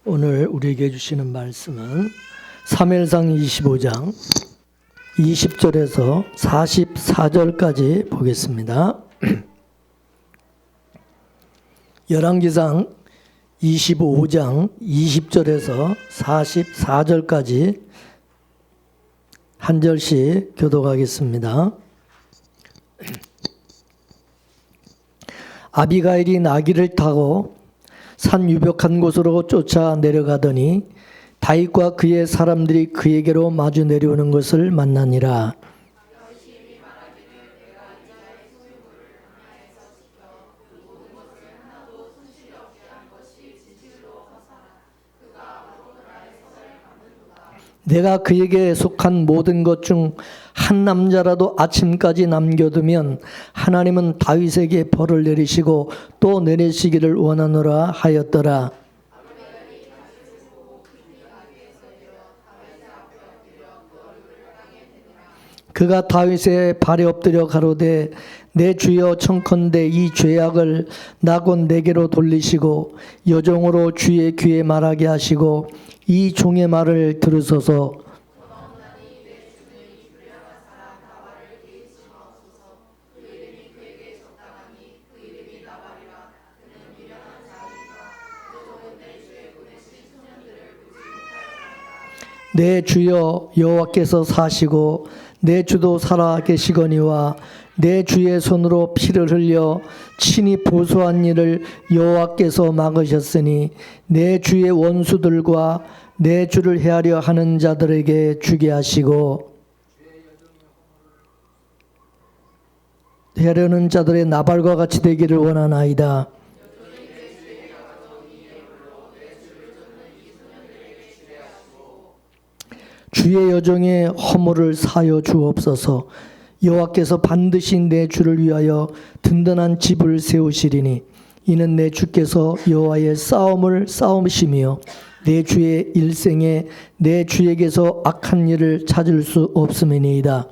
오늘 우리에게 주시는 말씀은 사무엘상 25장 20절에서 44절까지 보겠습니다. 열왕기상 25장 20절에서 44절까지 한 절씩 교독하겠습니다. 아비가일이 나귀를 타고 산 유벽한 곳으로 쫓아 내려가더니 다윗과 그의 사람들이 그에게로 마주 내려오는 것을 만나니라. 내가 그에게 속한 모든 것 중 한 남자라도 아침까지 남겨두면 하나님은 다윗에게 벌을 내리시고 또 내리시기를 원하노라 하였더라. 그가 다윗의 발에 엎드려 가로되 내 주여 청컨대 이 죄악을 나곧 내게로 돌리시고 여종으로 주의 귀에 말하게 하시고 이 종의 말을 들으소서. 내 주여 여호와께서 사시고 내 주도 살아 계시거니와 내 주의 손으로 피를 흘려 친히 보소한 일을 여호와께서 막으셨으니 내 주의 원수들과 내 주를 해하려 하는 자들에게 주게 하시고 해하려는 자들의 나발과 같이 되기를 원하나이다. 주의 여종의 허물을 사여 주옵소서. 여호와께서 반드시 내 주를 위하여 든든한 집을 세우시리니 이는 내 주께서 여호와의 싸움을 싸우시며 내 주의 일생에 내 주에게서 악한 일을 찾을 수 없음이니이다.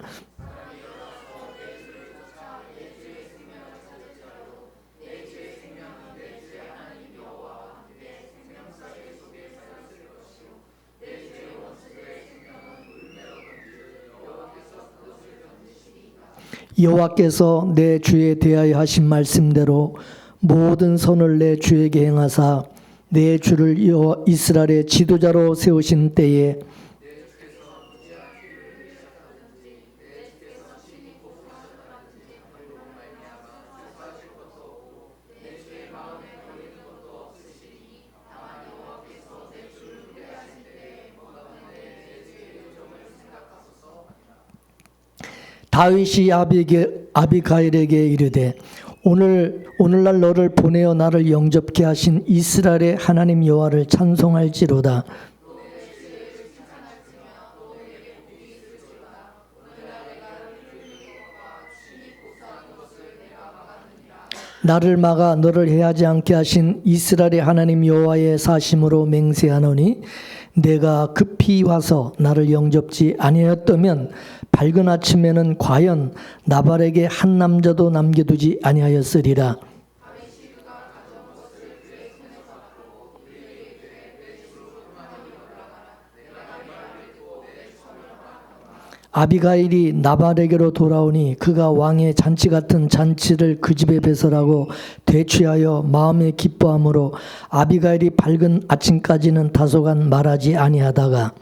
여호와께서 내 주에 대하여 하신 말씀대로 모든 선을 내 주에게 행하사 내 주를 이스라엘의 지도자로 세우신 때에 다윗이 아비가일에게 이르되 오늘날 너를 보내어 나를 영접케 하신 이스라엘의 하나님 여호와를 찬송할지로다. 나를 막아 너를 해하지 않게 하신 이스라엘의 하나님 여호와의 사심으로 맹세하노니 내가 급히 와서 나를 영접지 아니하였다면 밝은 아침에는 과연 나발에게 한 남자도 남겨두지 아니하였으리라. 아비가일이 나발에게로 돌아오니 그가 왕의 잔치 같은 잔치를 그 집에 배설하고 되취하여 마음에 기뻐함으로 아비가일이 밝은 아침까지는 다소간 말하지 아니하다가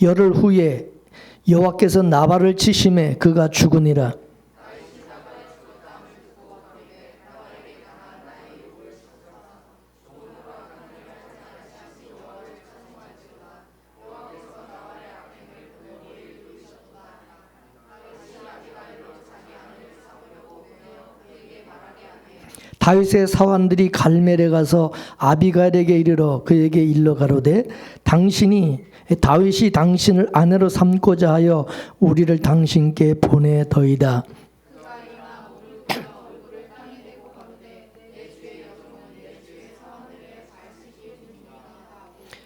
열흘 후에 여호와께서 나발을 치심에 그가 죽으니라. 다윗의 사환들이 갈멜에 가서 아비가일에게 이르러 그에게 일러 가로되 다윗이 당신을 아내로 삼고자 하여 우리를 당신께 보내더이다.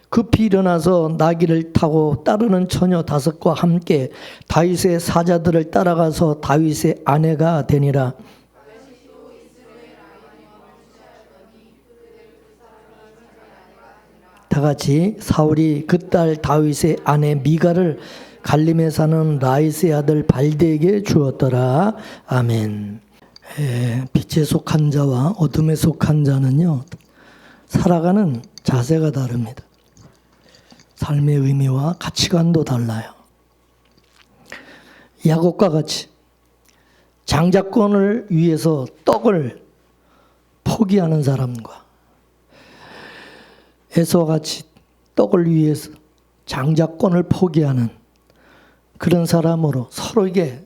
급히 일어나서 나귀를 타고 따르는 처녀 5과 함께 다윗의 사자들을 따라가서 다윗의 아내가 되니라. 다같이 사울이 그 딸 다윗의 아내 미가를 갈림에 사는 라이스의 아들 발드에게 주었더라. 아멘. 빛에 속한 자와 어둠에 속한 자는요, 살아가는 자세가 다릅니다. 삶의 의미와 가치관도 달라요. 야곱과 같이 장자권을 위해서 떡을 포기하는 사람과 에서와 같이 떡을 위해서 장자권을 포기하는 그런 사람으로 서로에게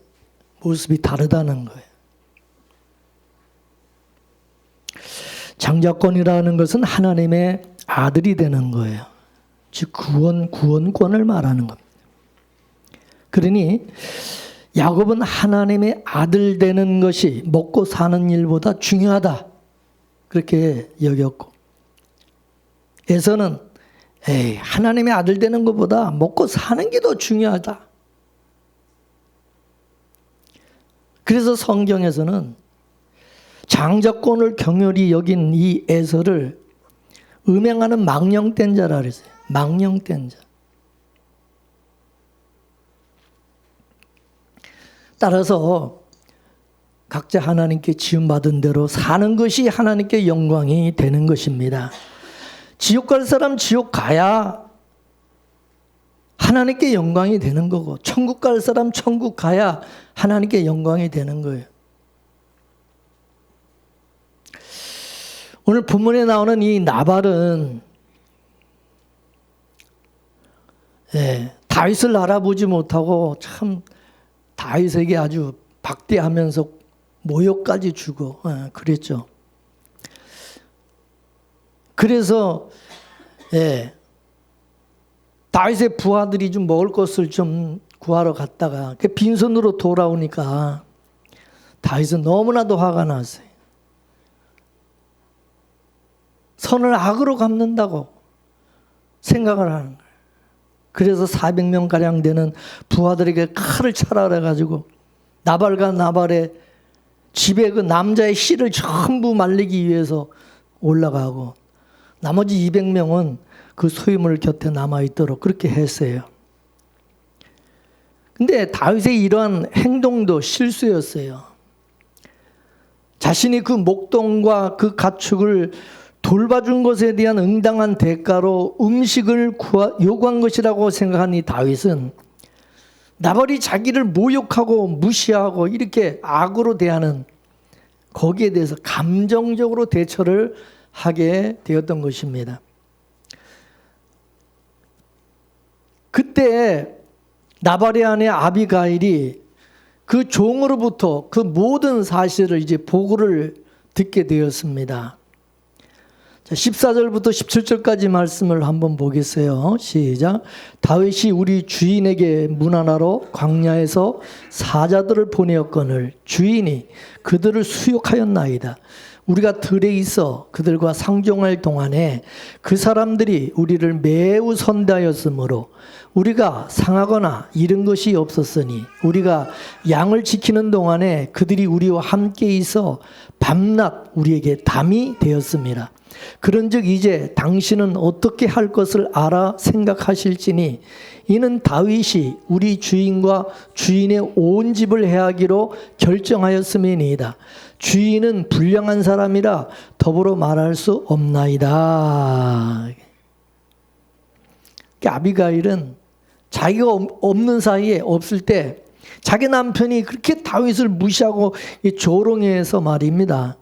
모습이 다르다는 거예요. 장자권이라는 것은 하나님의 아들이 되는 거예요. 즉 구원권을 말하는 겁니다. 그러니 야곱은 하나님의 아들 되는 것이 먹고 사는 일보다 중요하다, 그렇게 여겼고, 에서는 하나님의 아들 되는 것보다 먹고 사는 게 더 중요하다. 그래서 성경에서는 장자권을 경멸히 여긴 이 에서를 음행하는 망령된 자라 그랬어요. 망령된 자. 따라서 각자 하나님께 지음받은 대로 사는 것이 하나님께 영광이 되는 것입니다. 지옥 갈 사람 지옥 가야 하나님께 영광이 되는 거고, 천국 갈 사람 천국 가야 하나님께 영광이 되는 거예요. 오늘 본문에 나오는 이 나발은 다윗을 알아보지 못하고 참 다윗에게 아주 박대하면서 모욕까지 주고 그랬죠. 그래서 다윗의 부하들이 좀 먹을 것을 좀 구하러 갔다가 빈손으로 돌아오니까 다윗은 너무나도 화가 났어요. 선을 악으로 갚는다고 생각을 하는 거예요. 그래서 400명가량 되는 부하들에게 칼을 차라 그래가지고 나발과 나발의 집에 그 남자의 씨를 전부 말리기 위해서 올라가고, 나머지 200명은 그 소유물 곁에 남아있도록 그렇게 했어요. 근데 다윗의 이러한 행동도 실수였어요. 자신이 그 목동과 그 가축을 돌봐준 것에 대한 응당한 대가로 음식을 요구한 것이라고 생각한 이 다윗은 나발이 자기를 모욕하고 무시하고 이렇게 악으로 대하는 거기에 대해서 감정적으로 대처를 하게 되었던 것입니다. 그때 나발의 아내 아비가일이 그 종으로부터 그 모든 사실을 이제 보고를 듣게 되었습니다. 자, 14절부터 17절까지 말씀을 한번 보겠어요. 시작. 다윗이 우리 주인에게 문하나로 광야에서 사자들을 보내었거늘 주인이 그들을 수욕하였나이다. 우리가 들에 있어 그들과 상종할 동안에 그 사람들이 우리를 매우 선대하였으므로 우리가 상하거나 잃은 것이 없었으니 우리가 양을 지키는 동안에 그들이 우리와 함께 있어 밤낮 우리에게 담이 되었습니다. 그런즉 이제 당신은 어떻게 할 것을 알아 생각하실지니 이는 다윗이 우리 주인과 주인의 온 집을 해하기로 결정하였음이니이다. 주인은 불량한 사람이라 더불어 말할 수 없나이다. 아비가일은 자기가 없는 사이에 없을 때 자기 남편이 그렇게 다윗을 무시하고 조롱해서 말입니다.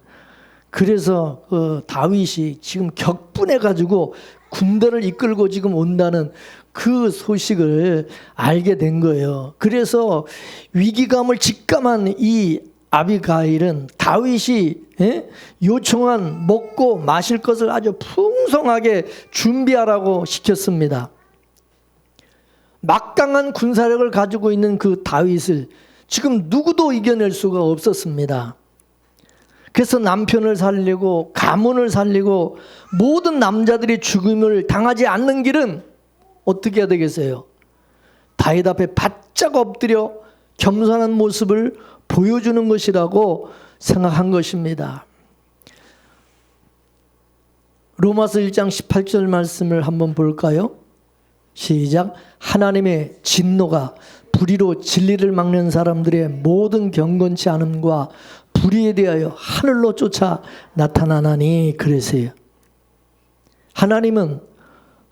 그래서 다윗이 지금 격분해 가지고 군대를 이끌고 지금 온다는 그 소식을 알게 된 거예요. 그래서 위기감을 직감한 이 아비가일은 다윗이 요청한 먹고 마실 것을 아주 풍성하게 준비하라고 시켰습니다. 막강한 군사력을 가지고 있는 그 다윗을 지금 누구도 이겨낼 수가 없었습니다. 그래서 남편을 살리고 가문을 살리고 모든 남자들이 죽음을 당하지 않는 길은 어떻게 해야 되겠어요? 다윗 앞에 바짝 엎드려 겸손한 모습을 보여주는 것이라고 생각한 것입니다. 로마서 1장 18절 말씀을 한번 볼까요? 시작. 하나님의 진노가 불의로 진리를 막는 사람들의 모든 경건치 않음과 불의에 대하여 하늘로 쫓아 나타나나니 그러세요. 하나님은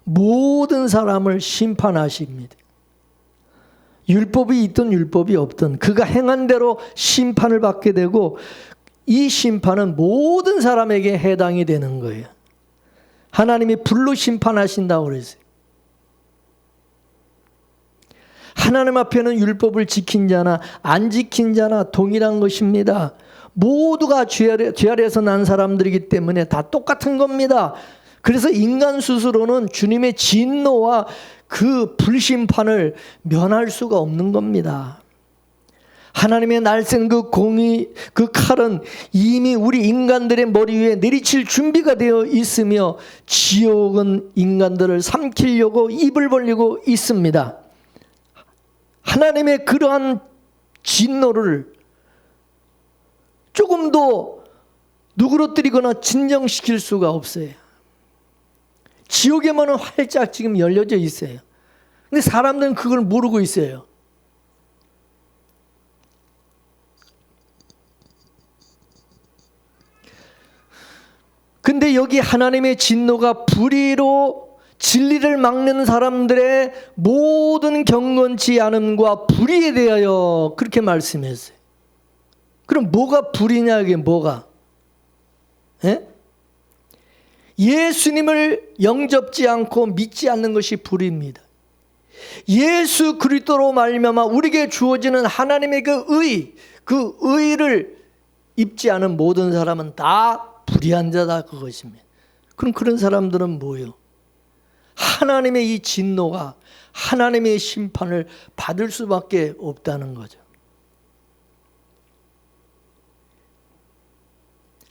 모든 사람을 심판하십니다. 율법이 있든 율법이 없든 그가 행한 대로 심판을 받게 되고 이 심판은 모든 사람에게 해당이 되는 거예요. 하나님이 불로 심판하신다고 그랬어요. 하나님 앞에는 율법을 지킨 자나 안 지킨 자나 동일한 것입니다. 모두가 죄 아래에서 난 사람들이기 때문에 다 똑같은 겁니다. 그래서 인간 스스로는 주님의 진노와 그 불심판을 면할 수가 없는 겁니다. 하나님의 날쌘 그 공의, 그 칼은 이미 우리 인간들의 머리 위에 내리칠 준비가 되어 있으며 지옥은 인간들을 삼키려고 입을 벌리고 있습니다. 하나님의 그러한 진노를 조금도 누그러뜨리거나 진정시킬 수가 없어요. 지옥의 문은 활짝 지금 열려져 있어요. 근데 사람들은 그걸 모르고 있어요. 근데 여기 하나님의 진노가 불의로 진리를 막는 사람들의 모든 경건치 않음과 불의에 대하여 그렇게 말씀했어요. 그럼 뭐가 불의냐, 이게 뭐가? 예? 예수님을 영접지 않고 믿지 않는 것이 불의입니다. 예수 그리스도로 말미암아 우리에게 주어지는 하나님의 그 의를 입지 않은 모든 사람은 다 불의한 자다, 그것입니다. 그럼 그런 사람들은 뭐예요? 하나님의 이 진노가 하나님의 심판을 받을 수밖에 없다는 거죠.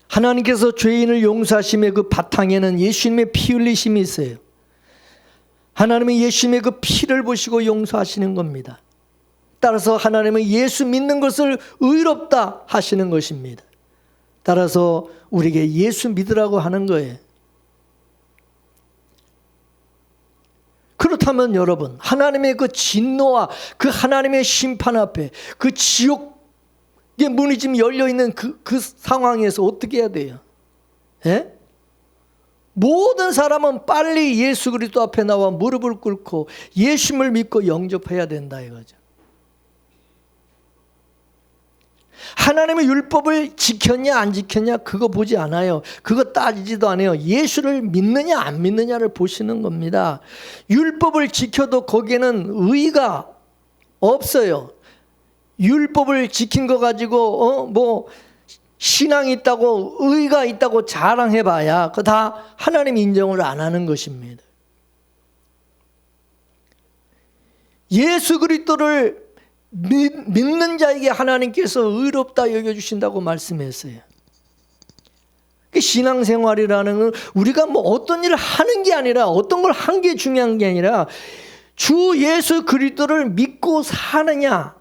하나님께서 죄인을 용서하심의 그 바탕에는 예수님의 피 흘리심이 있어요. 하나님은 예수님의 그 피를 보시고 용서하시는 겁니다. 따라서 하나님은 예수 믿는 것을 의롭다 하시는 것입니다. 따라서 우리에게 예수 믿으라고 하는 거예요. 그렇다면 여러분, 하나님의 그 진노와 그 하나님의 심판 앞에 그 지옥의 문이 지금 열려있는 그 상황에서 어떻게 해야 돼요? 예? 모든 사람은 빨리 예수 그리스도 앞에 나와 무릎을 꿇고 예수님을 믿고 영접해야 된다 이거죠. 하나님의 율법을 지켰냐 안 지켰냐 그거 보지 않아요. 그거 따지지도 않아요. 예수를 믿느냐 안 믿느냐를 보시는 겁니다. 율법을 지켜도 거기에는 의의가 없어요. 율법을 지킨 거 가지고 신앙이 있다고 의의가 있다고 자랑해봐야 그거 다 하나님 인정을 안 하는 것입니다. 예수 그리스도를 믿는 자에게 하나님께서 의롭다 여겨주신다고 말씀했어요. 신앙생활이라는 건 우리가 뭐 어떤 일을 하는 게 아니라 어떤 걸 한 게 중요한 게 아니라 주 예수 그리스도를 믿고 사느냐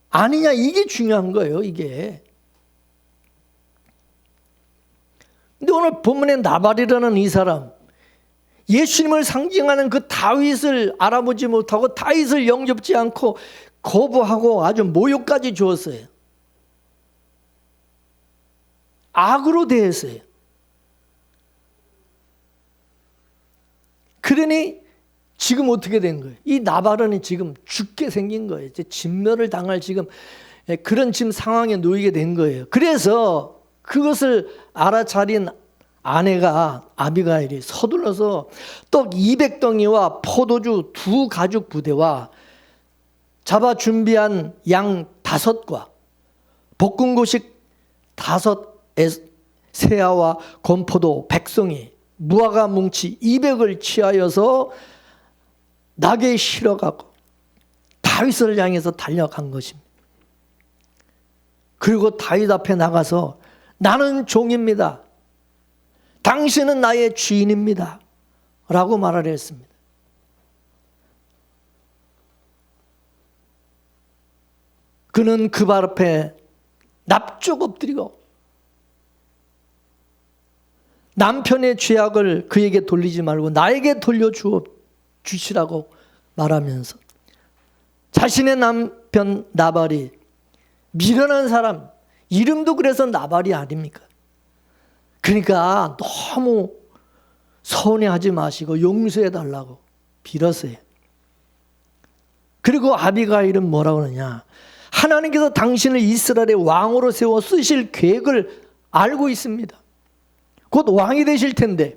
아니냐 이게 중요한 거예요. 이게. 근데 오늘 본문에 나발이라는 이 사람 예수님을 상징하는 그 다윗을 알아보지 못하고 다윗을 영접지 않고 거부하고 아주 모욕까지 주었어요. 악으로 대했어요. 그러니 지금 어떻게 된 거예요? 이 나발은 지금 죽게 생긴 거예요. 이제 진멸을 당할 지금 그런 지금 상황에 놓이게 된 거예요. 그래서 그것을 알아차린 아내가 아비가일이 서둘러서 떡 200덩이와 포도주 2가죽 부대와 잡아 준비한 양 5과 볶은 고식 5 세아와 건포도 100송이 무화과 뭉치 200을 취하여서 낙에 실어가고 다윗을 향해서 달려간 것입니다. 그리고 다윗 앞에 나가서 나는 종입니다. 당신은 나의 주인입니다. 라고 말을 했습니다. 그는 그 발 앞에 납작 엎드리고 남편의 죄악을 그에게 돌리지 말고 나에게 돌려주시라고 말하면서 자신의 남편 나발이 미련한 사람, 이름도 그래서 나발이 아닙니까? 그러니까 너무 서운해하지 마시고 용서해달라고 빌었어요. 그리고 아비가일은 뭐라고 그러냐? 하나님께서 당신을 이스라엘의 왕으로 세워 쓰실 계획을 알고 있습니다. 곧 왕이 되실 텐데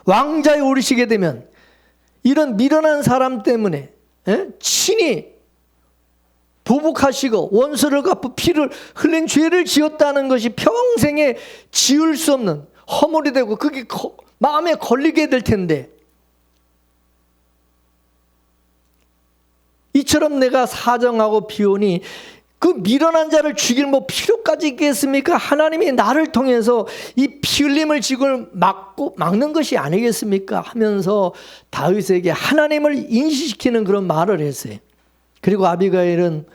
왕자에 오르시게 되면 이런 미련한 사람 때문에 친히 보복하시고 원수를 갚고 피를 흘린 죄를 지었다는 것이 평생에 지울 수 없는 허물이 되고 그게 마음에 걸리게 될 텐데 이처럼 내가 사정하고 비오니 그 미련한 자를 죽일 뭐 필요까지 있겠습니까? 하나님이 나를 통해서 이 피 흘림을 지금 막는 것이 아니겠습니까? 하면서 다윗에게 하나님을 인식시키는 그런 말을 했어요. 그리고 아비가일은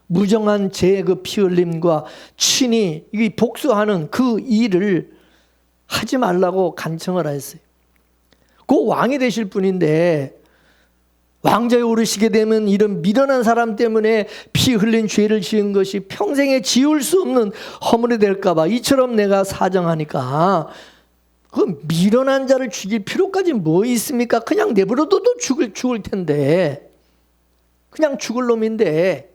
무정한 제 그 피 흘림과 친히 복수하는 그 일을 하지 말라고 간청을 했어요. 그 왕이 되실 분인데 왕자에 오르시게 되면 이런 미련한 사람 때문에 피 흘린 죄를 지은 것이 평생에 지울 수 없는 허물이 될까 봐 이처럼 내가 사정하니까 그 미련한 자를 죽일 필요까지 뭐 있습니까? 그냥 내버려둬도 죽을 텐데 그냥 죽을 놈인데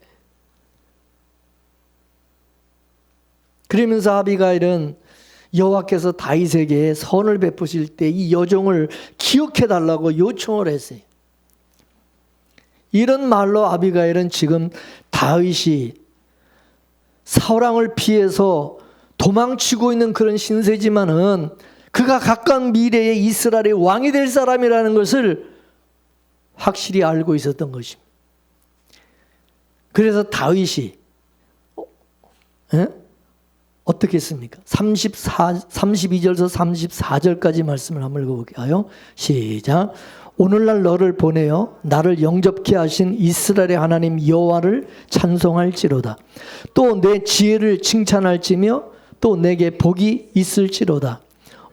그러면서 아비가일은 여호와께서 다윗에게 선을 베푸실 때 이 여종을 기억해달라고 요청을 했어요. 이런 말로 아비가일은 지금 다윗이 사울왕을 피해서 도망치고 있는 그런 신세지만은 그가 가까운 미래에 이스라엘의 왕이 될 사람이라는 것을 확실히 알고 있었던 것입니다. 그래서 다윗이 어떻게 했습니까? 32절에서 34절까지 말씀을 한번 읽어볼까요? 시작. 오늘날 너를 보내어 나를 영접케 하신 이스라엘의 하나님 여호와를 찬송할지로다. 또 내 지혜를 칭찬할지며 또 내게 복이 있을지로다.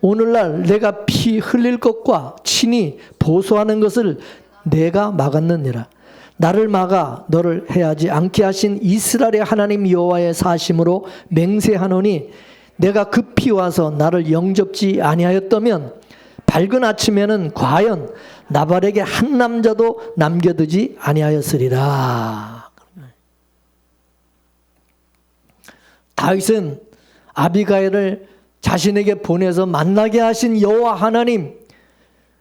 오늘날 내가 피 흘릴 것과 친히 보소하는 것을 내가 막았느니라. 나를 막아 너를 해하지 않게 하신 이스라엘의 하나님 여호와의 사심으로 맹세하노니 내가 급히 와서 나를 영접지 아니하였다면 밝은 아침에는 과연 나발에게 한 남자도 남겨두지 아니하였으리라. 다윗은 아비가일을 자신에게 보내서 만나게 하신 여호와 하나님,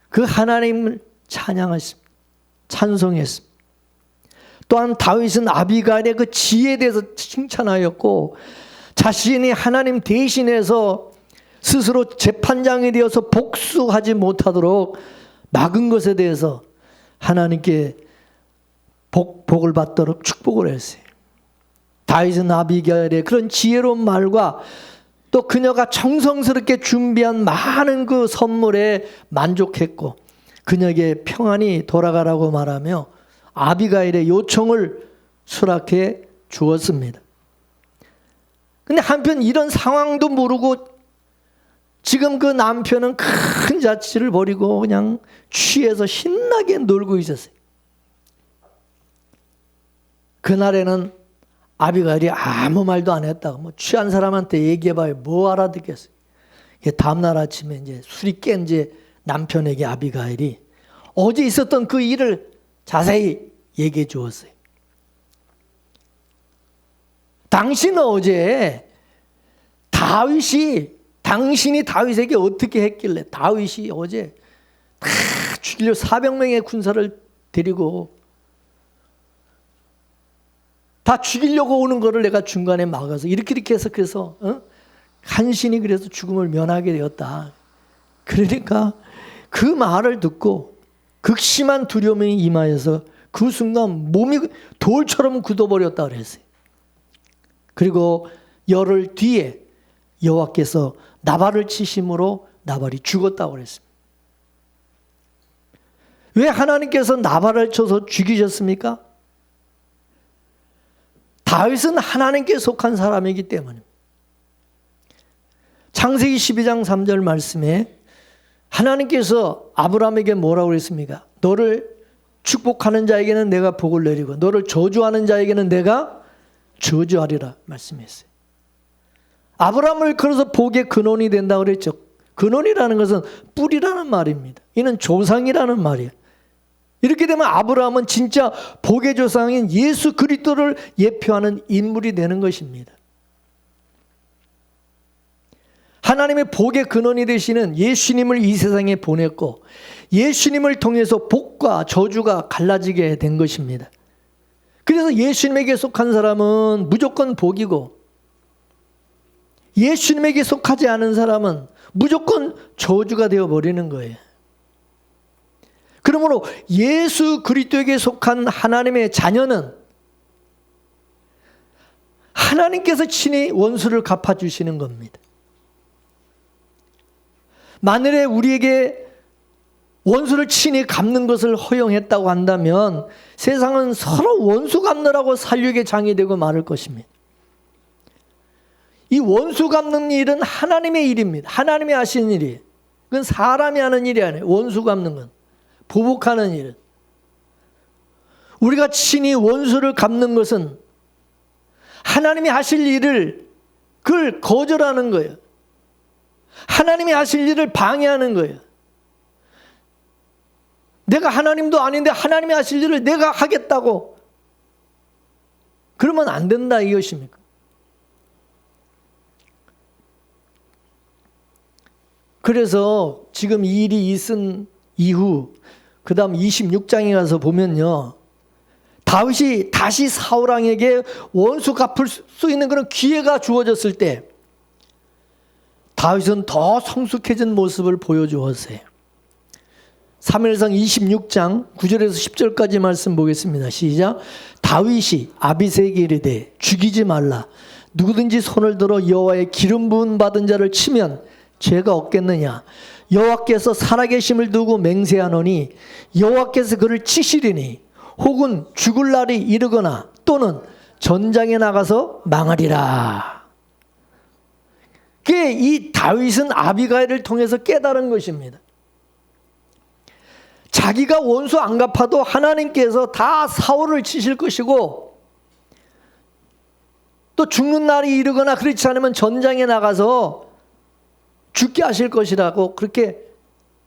그 하나님을 찬양했습니다. 찬송했습니다. 또한 다윗은 아비가일의 그 지혜에 대해서 칭찬하였고 자신이 하나님 대신해서 스스로 재판장이 되어서 복수하지 못하도록 막은 것에 대해서 하나님께 복을 받도록 축복을 했어요. 다윗은 아비가일의 그런 지혜로운 말과 또 그녀가 정성스럽게 준비한 많은 그 선물에 만족했고 그녀에게 평안히 돌아가라고 말하며 아비가일의 요청을 수락해 주었습니다. 근데 한편 이런 상황도 모르고 지금 그 남편은 큰 자취를 벌이고 그냥 취해서 신나게 놀고 있었어요. 그날에는 아비가일이 아무 말도 안 했다고 뭐 취한 사람한테 얘기해봐야 뭐 알아듣겠어요. 다음날 아침에 이제 술이 깬 이제 남편에게 아비가일이 어제 있었던 그 일을 자세히 얘기해 주었어요. 당신은 어제 당신이 다윗에게 어떻게 했길래 다윗이 어제 다 죽이려 400명의 군사를 데리고 다 죽이려고 오는 거를 내가 중간에 막아서 이렇게 해서 그래서 간신히 그래서 죽음을 면하게 되었다. 그러니까 그 말을 듣고 극심한 두려움이 임하여서 그 순간 몸이 돌처럼 굳어버렸다 그랬어요. 그리고 열흘 뒤에 여호와께서 나발을 치심으로 나발이 죽었다고 그랬습니다. 왜 하나님께서 나발을 쳐서 죽이셨습니까? 다윗은 하나님께 속한 사람이기 때문입니다. 창세기 12장 3절 말씀에 하나님께서 아브라함에게 뭐라고 그랬습니까? 너를 축복하는 자에게는 내가 복을 내리고 너를 저주하는 자에게는 내가 저주하리라 말씀했어요. 아브라함을 그래서 복의 근원이 된다고 그랬죠. 근원이라는 것은 뿌리라는 말입니다. 이는 조상이라는 말이에요. 이렇게 되면 아브라함은 진짜 복의 조상인 예수 그리스도를 예표하는 인물이 되는 것입니다. 하나님의 복의 근원이 되시는 예수님을 이 세상에 보냈고 예수님을 통해서 복과 저주가 갈라지게 된 것입니다. 그래서 예수님에게 속한 사람은 무조건 복이고 예수님에게 속하지 않은 사람은 무조건 저주가 되어버리는 거예요. 그러므로 예수 그리스도에게 속한 하나님의 자녀는 하나님께서 친히 원수를 갚아주시는 겁니다. 만일에 우리에게 원수를 친히 갚는 것을 허용했다고 한다면 세상은 서로 원수 갚느라고 살육의 장이 되고 말을 것입니다. 이 원수 갚는 일은 하나님의 일입니다. 하나님이 하시는 일이에요. 그건 사람이 하는 일이 아니에요. 원수 갚는 건. 보복하는 일은. 우리가 친히 원수를 갚는 것은 하나님이 하실 일을 그걸 거절하는 거예요. 하나님이 하실 일을 방해하는 거예요. 내가 하나님도 아닌데 하나님이 하실 일을 내가 하겠다고 그러면 안 된다 이것입니까? 그래서 지금 이 일이 있은 이후 그 다음 26장에 가서 보면요, 다윗이 다시 사울왕에게 원수 갚을 수 있는 그런 기회가 주어졌을 때 다윗은 더 성숙해진 모습을 보여주었어요. 사무엘상 26장 9절에서 10절까지 말씀 보겠습니다. 시작. 다윗이 아비새에게 이르되 죽이지 말라. 누구든지 손을 들어 여호와의 기름 부음 받은 자를 치면 죄가 없겠느냐. 여호와께서 살아계심을 두고 맹세하노니 여호와께서 그를 치시리니 혹은 죽을 날이 이르거나 또는 전장에 나가서 망하리라. 그게 이 다윗은 아비가일을 통해서 깨달은 것입니다. 자기가 원수 안 갚아도 하나님께서 다 사울을 치실 것이고 또 죽는 날이 이르거나 그렇지 않으면 전장에 나가서 죽게 하실 것이라고 그렇게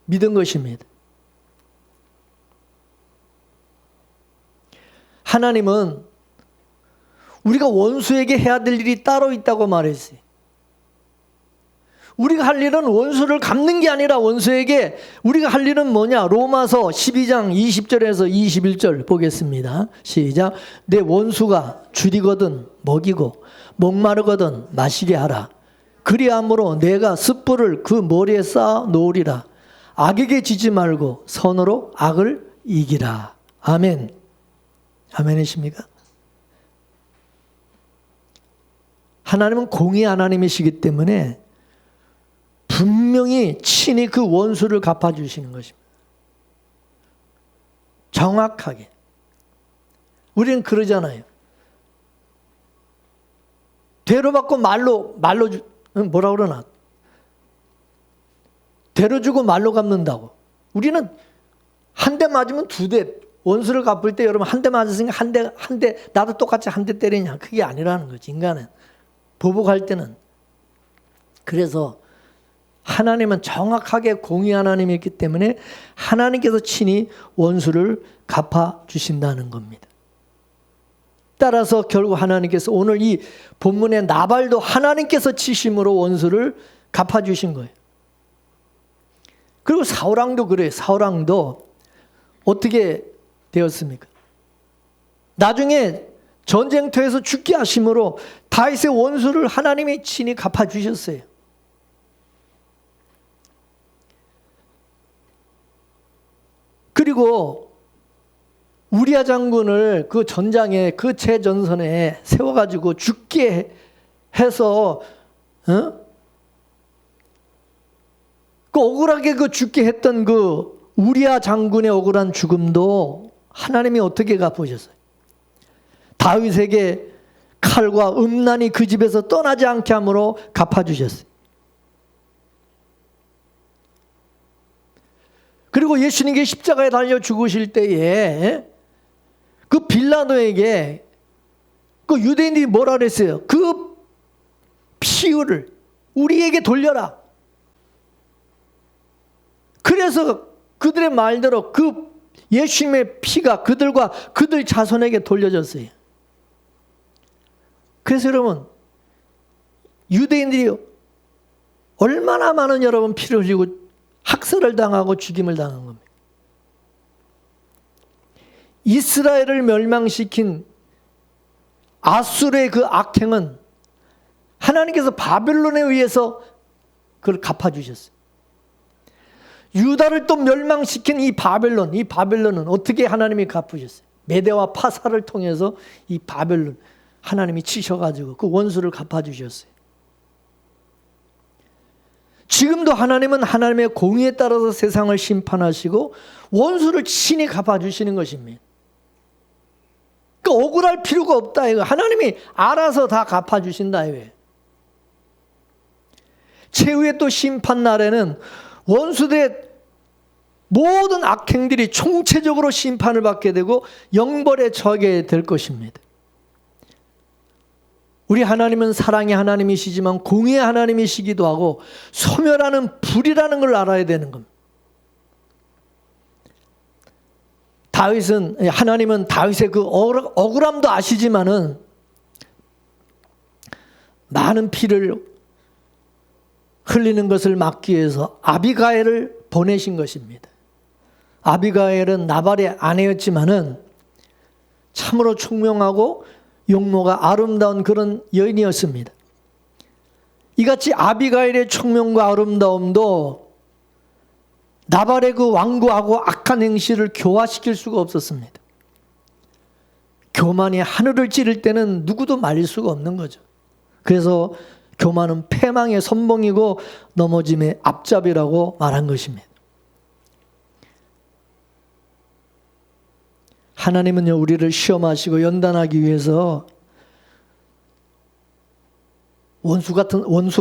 믿은 것입니다. 하나님은 우리가 원수에게 해야 될 일이 따로 있다고 말했어요. 우리가 할 일은 원수를 갚는 게 아니라 원수에게 우리가 할 일은 뭐냐? 로마서 12장 20절에서 21절 보겠습니다. 시작. 내 원수가 줄이거든 먹이고 목마르거든 마시게 하라. 그리함으로 내가 숯불을 그 머리에 쌓아 놓으리라. 악에게 지지 말고 선으로 악을 이기라. 아멘. 아멘이십니까? 하나님은 공의 하나님이시기 때문에 분명히 친히 그 원수를 갚아주시는 것입니다. 정확하게. 우리는 그러잖아요. 대로받고 말로 뭐라 그러나? 대로 주고 말로 갚는다고. 우리는 한 대 맞으면 두 대. 원수를 갚을 때 여러분 한 대 맞았으니까 한 대 나도 똑같이 한 대 때리냐. 그게 아니라는 거지. 인간은. 보복할 때는. 그래서 하나님은 정확하게 공의 하나님이기 때문에 하나님께서 친히 원수를 갚아주신다는 겁니다. 따라서 결국 하나님께서 오늘 이 본문의 나발도 하나님께서 치심으로 원수를 갚아주신 거예요. 그리고 사울왕도 그래요. 사울왕도 어떻게 되었습니까? 나중에 전쟁터에서 죽게 하심으로 다윗의 원수를 하나님이 친히 갚아주셨어요. 그리고 우리야 장군을 그 전장에 그 제전선에 세워가지고 죽게 해서 그 억울하게 그 죽게 했던 그 우리아 장군의 억울한 죽음도 하나님이 어떻게 갚으셨어요? 다윗에게 칼과 음란이 그 집에서 떠나지 않게 함으로 갚아주셨어요. 그리고 예수님께 십자가에 달려 죽으실 때에 그 빌라도에게 그 유대인들이 뭐라 그랬어요? 그 피를 우리에게 돌려라. 그래서 그들의 말대로 그 예수님의 피가 그들과 그들 자손에게 돌려졌어요. 그래서 여러분, 유대인들이 얼마나 많은 여러분 피를 흘리고 학살을 당하고 죽임을 당한 겁니다. 이스라엘을 멸망시킨 아수르의 그 악행은 하나님께서 바벨론에 의해서 그걸 갚아주셨어요. 유다를 또 멸망시킨 이 바벨론은 어떻게 하나님이 갚으셨어요? 메대와 파사를 통해서 이 바벨론 하나님이 치셔가지고 그 원수를 갚아주셨어요. 지금도 하나님은 하나님의 공의에 따라서 세상을 심판하시고 원수를 친히 갚아주시는 것입니다. 그 억울할 필요가 없다 이거. 하나님이 알아서 다 갚아주신다 이거예요. 최후의 또 심판 날에는 원수들의 모든 악행들이 총체적으로 심판을 받게 되고 영벌에 처하게 될 것입니다. 우리 하나님은 사랑의 하나님이시지만 공의의 하나님이시기도 하고 소멸하는 불이라는 걸 알아야 되는 겁니다. 하나님은 다윗의 그 억울함도 아시지만은 많은 피를 흘리는 것을 막기 위해서 아비가일을 보내신 것입니다. 아비가일은 나발의 아내였지만은 참으로 총명하고 용모가 아름다운 그런 여인이었습니다. 이같이 아비가일의 총명과 아름다움도 나발의 그 완고하고 악한 행실을 교화시킬 수가 없었습니다. 교만이 하늘을 찌를 때는 누구도 말릴 수가 없는 거죠. 그래서 교만은 패망의 선봉이고 넘어짐의 앞잡이라고 말한 것입니다. 하나님은요, 우리를 시험하시고 연단하기 위해서 원수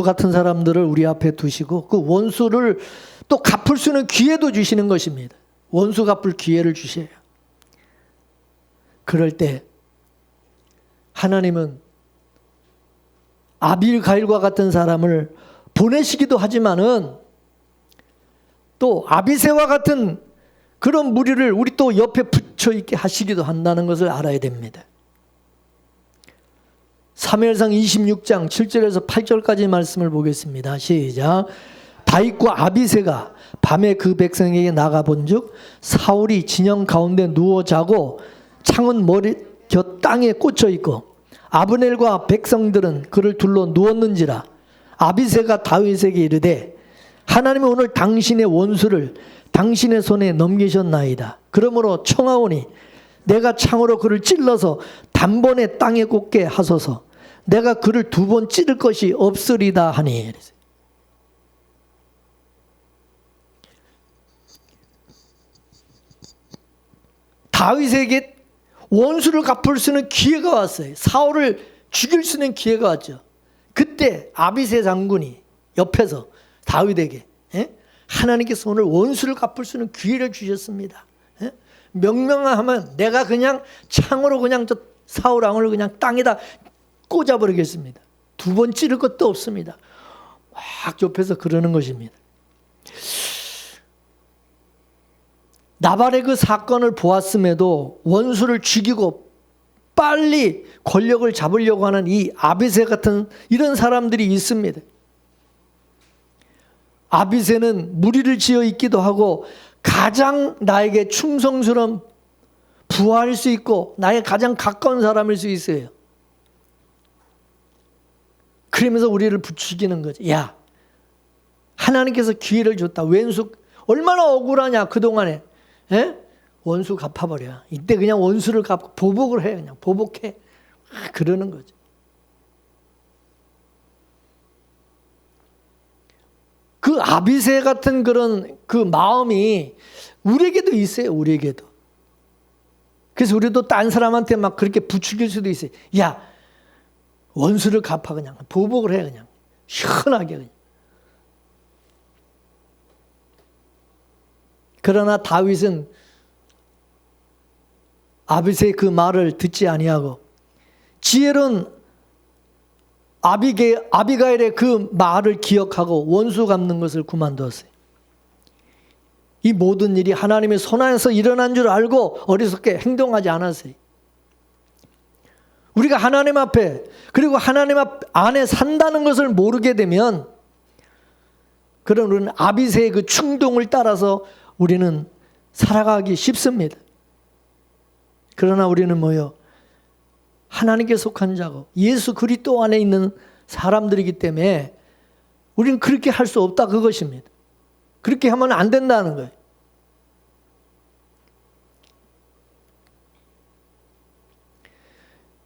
같은 사람들을 우리 앞에 두시고 그 원수를 또 갚을 수 있는 기회도 주시는 것입니다. 원수 갚을 기회를 주셔요. 그럴 때 하나님은 아빌가일과 같은 사람을 보내시기도 하지만은 또 아비새와 같은 그런 무리를 우리 또 옆에 붙여 있게 하시기도 한다는 것을 알아야 됩니다. 사무엘상 26장 7절에서 8절까지 말씀을 보겠습니다. 시작. 다윗과 아비새가 밤에 그 백성에게 나가본즉 사울이 진영 가운데 누워 자고 창은 머리 곁 땅에 꽂혀 있고 아브넬과 백성들은 그를 둘러 누웠는지라. 아비새가 다윗에게 이르되 하나님은 오늘 당신의 원수를 당신의 손에 넘기셨나이다. 그러므로 청하오니 내가 창으로 그를 찔러서 단번에 땅에 꽂게 하소서. 내가 그를 2번 찌를 것이 없으리다 하니. 다윗에게 원수를 갚을 수 있는 기회가 왔어요. 사울을 죽일 수 있는 기회가 왔죠. 그때 아비새 장군이 옆에서 다윗에게 하나님께서 오늘 원수를 갚을 수 있는 기회를 주셨습니다. 명령하면 내가 그냥 창으로 그냥 저 사울 왕을 그냥 땅에다 꽂아버리겠습니다. 2번 찌를 것도 없습니다. 막 옆에서 그러는 것입니다. 나발의 그 사건을 보았음에도 원수를 죽이고 빨리 권력을 잡으려고 하는 이 아비새 같은 이런 사람들이 있습니다. 아비새는 무리를 지어 있기도 하고 가장 나에게 충성스러운 부하일 수 있고 나의 가장 가까운 사람일 수 있어요. 그러면서 우리를 부추기는 거죠. 야, 하나님께서 기회를 줬다. 왼수 얼마나 억울하냐 그동안에. 원수 갚아버려. 이때 그냥 원수를 갚고 보복을 해. 그냥 보복해. 그러는 거죠. 그 그 아비새 같은 그런 그 마음이 우리에게도 있어요. 우리에게도. 그래서 우리도 딴 사람한테 막 그렇게 부추길 수도 있어요. 야, 원수를 갚아 그냥. 보복을 해 그냥. 시원하게 그냥. 그러나 다윗은 아비새의 그 말을 듣지 아니하고 지혜로운 아비가일의 그 말을 기억하고 원수 갚는 것을 그만두었어요. 이 모든 일이 하나님의 손 안에서 일어난 줄 알고 어리석게 행동하지 않았어요. 우리가 하나님 앞에 그리고 하나님 안에 산다는 것을 모르게 되면 그런 우리는 아비새의 그 충동을 따라서 우리는 살아가기 쉽습니다. 그러나 우리는 뭐요? 하나님께 속한 자고 예수 그리스도 안에 있는 사람들이기 때문에 우리는 그렇게 할 수 없다 그것입니다. 그렇게 하면 안 된다는 거예요.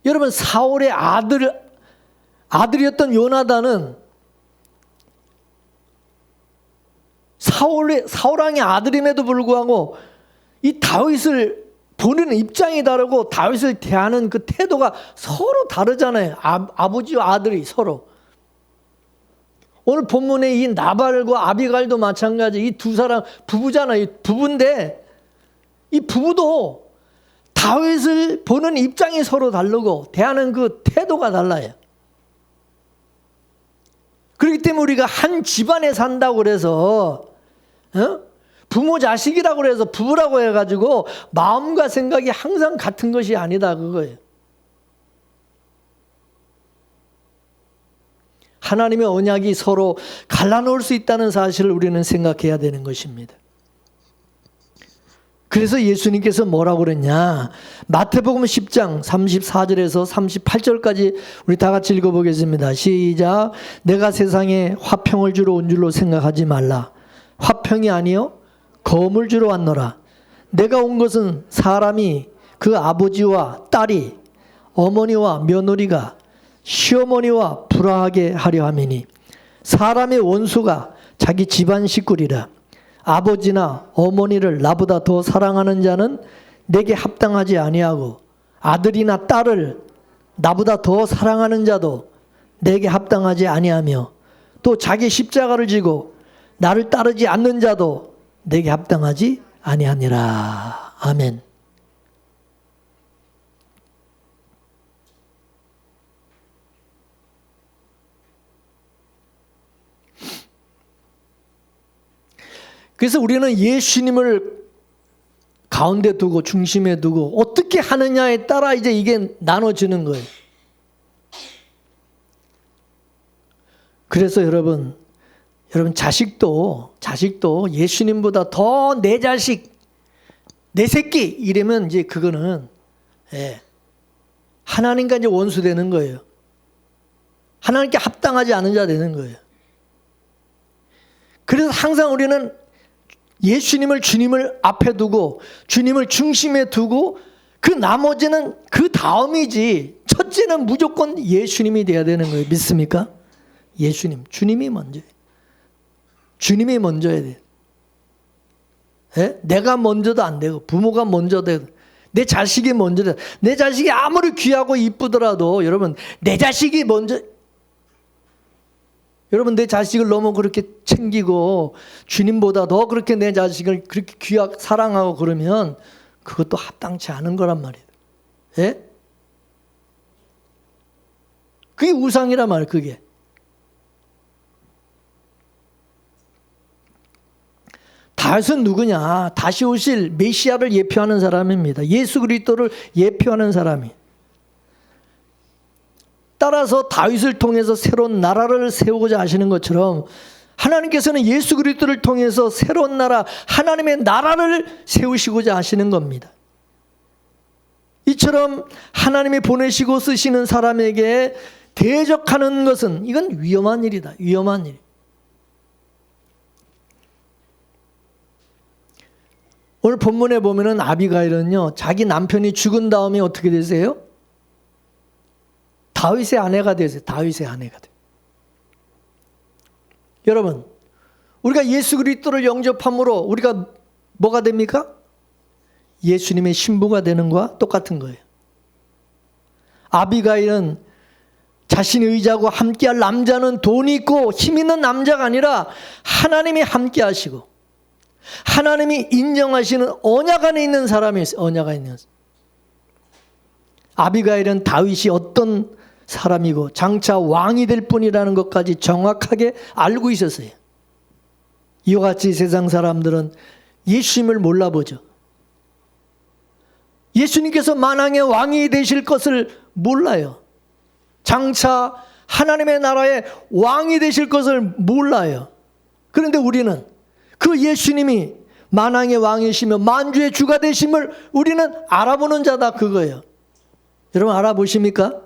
여러분 사울의 아들이었던 요나단은 사울 왕의 아들임에도 불구하고 이 다윗을 보는 입장이 다르고 다윗을 대하는 그 태도가 서로 다르잖아요. 아버지와 아들이 서로. 오늘 본문에 이 나발과 아비갈도 마찬가지. 이 두 사람 부부잖아요. 부부인데 이 부부도 다윗을 보는 입장이 서로 다르고 대하는 그 태도가 달라요. 그렇기 때문에 우리가 한 집안에 산다고 그래서 부모 자식이라고 해서 부부라고 해가지고 마음과 생각이 항상 같은 것이 아니다 그거예요. 하나님의 언약이 서로 갈라놓을 수 있다는 사실을 우리는 생각해야 되는 것입니다. 그래서 예수님께서 뭐라고 그랬냐? 마태복음 10장 34절에서 38절까지 우리 다 같이 읽어보겠습니다. 시작. 내가 세상에 화평을 주러 온 줄로 생각하지 말라. 화평이 아니요 검을 주러 왔노라. 내가 온 것은 사람이 그 아버지와 딸이 어머니와 며느리가 시어머니와 불화하게 하려 함이니 사람의 원수가 자기 집안 식구리라. 아버지나 어머니를 나보다 더 사랑하는 자는 내게 합당하지 아니하고 아들이나 딸을 나보다 더 사랑하는 자도 내게 합당하지 아니하며 또 자기 십자가를 지고 나를 따르지 않는 자도 내게 합당하지 아니하니라. 아멘. 그래서 우리는 예수님을 가운데 두고 중심에 두고 어떻게 하느냐에 따라 이제 이게 나눠지는 거예요. 그래서 여러분 자식도 예수님보다 더 내 자식, 내 새끼 이러면 이제 그거는 하나님과 이제 원수 되는 거예요. 하나님께 합당하지 않은 자 되는 거예요. 그래서 항상 우리는 예수님을 주님을 앞에 두고 주님을 중심에 두고 그 나머지는 그 다음이지 첫째는 무조건 예수님이 돼야 되는 거예요. 믿습니까? 예수님, 주님이 먼저예요. 주님이 먼저야 돼요. 내가 먼저도 안 되고 부모가 먼저 되고 내 자식이 먼저 되고 내 자식이 아무리 귀하고 이쁘더라도 여러분 내 자식이 먼저 여러분 내 자식을 너무 그렇게 챙기고 주님보다 더 그렇게 내 자식을 그렇게 귀하게 사랑하고 그러면 그것도 합당치 않은 거란 말이에요. 예? 그게 우상이란 말이에요. 그게. 다윗은 누구냐? 다시 오실 메시아를 예표하는 사람입니다. 예수 그리스도를 예표하는 사람이. 따라서 다윗을 통해서 새로운 나라를 세우고자 하시는 것처럼 하나님께서는 예수 그리스도를 통해서 새로운 나라, 하나님의 나라를 세우시고자 하시는 겁니다. 이처럼 하나님이 보내시고 쓰시는 사람에게 대적하는 것은 이건 위험한 일이다. 위험한 일. 오늘 본문에 보면은 아비가일은요, 자기 남편이 죽은 다음에 어떻게 되세요? 다윗의 아내가 되세요. 다윗의 아내가 돼요. 여러분, 우리가 예수 그리스도를 영접함으로 우리가 뭐가 됩니까? 예수님의 신부가 되는 거와 똑같은 거예요. 아비가일은 자신의 의지하고 함께할 남자는 돈이 있고 힘 있는 남자가 아니라 하나님이 함께 하시고 하나님이 인정하시는 언약 안에 있는 사람이었어요. 언약 안에 있는 사람. 아비가일은 다윗이 어떤 사람이고 장차 왕이 될 뿐이라는 것까지 정확하게 알고 있었어요. 이와 같이 세상 사람들은 예수님을 몰라보죠. 예수님께서 만왕의 왕이 되실 것을 몰라요. 장차 하나님의 나라의 왕이 되실 것을 몰라요. 그런데 우리는 그 예수님이 만왕의 왕이시며 만주의 주가 되심을 우리는 알아보는 자다, 그거예요. 여러분 알아보십니까?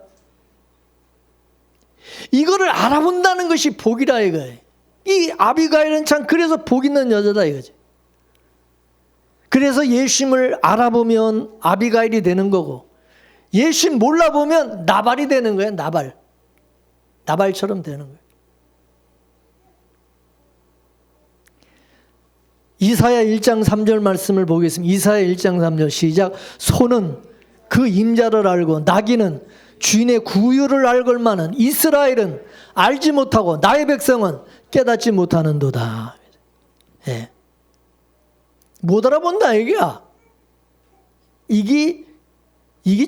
이거를 알아본다는 것이 복이라 이거예요. 이 아비가일은 참 그래서 복 있는 여자다 이거지. 그래서 예수님을 알아보면 아비가일이 되는 거고, 예수님 몰라보면 나발이 되는 거예요. 나발처럼 되는 거예요. 이사야 1장 3절 말씀을 보겠습니다. 이사야 1장 3절 시작. 소는 그 임자를 알고 나귀는 주인의 구유를 알걸만은 이스라엘은 알지 못하고 나의 백성은 깨닫지 못하는도다. 예. 못 알아본다 이게야. 이게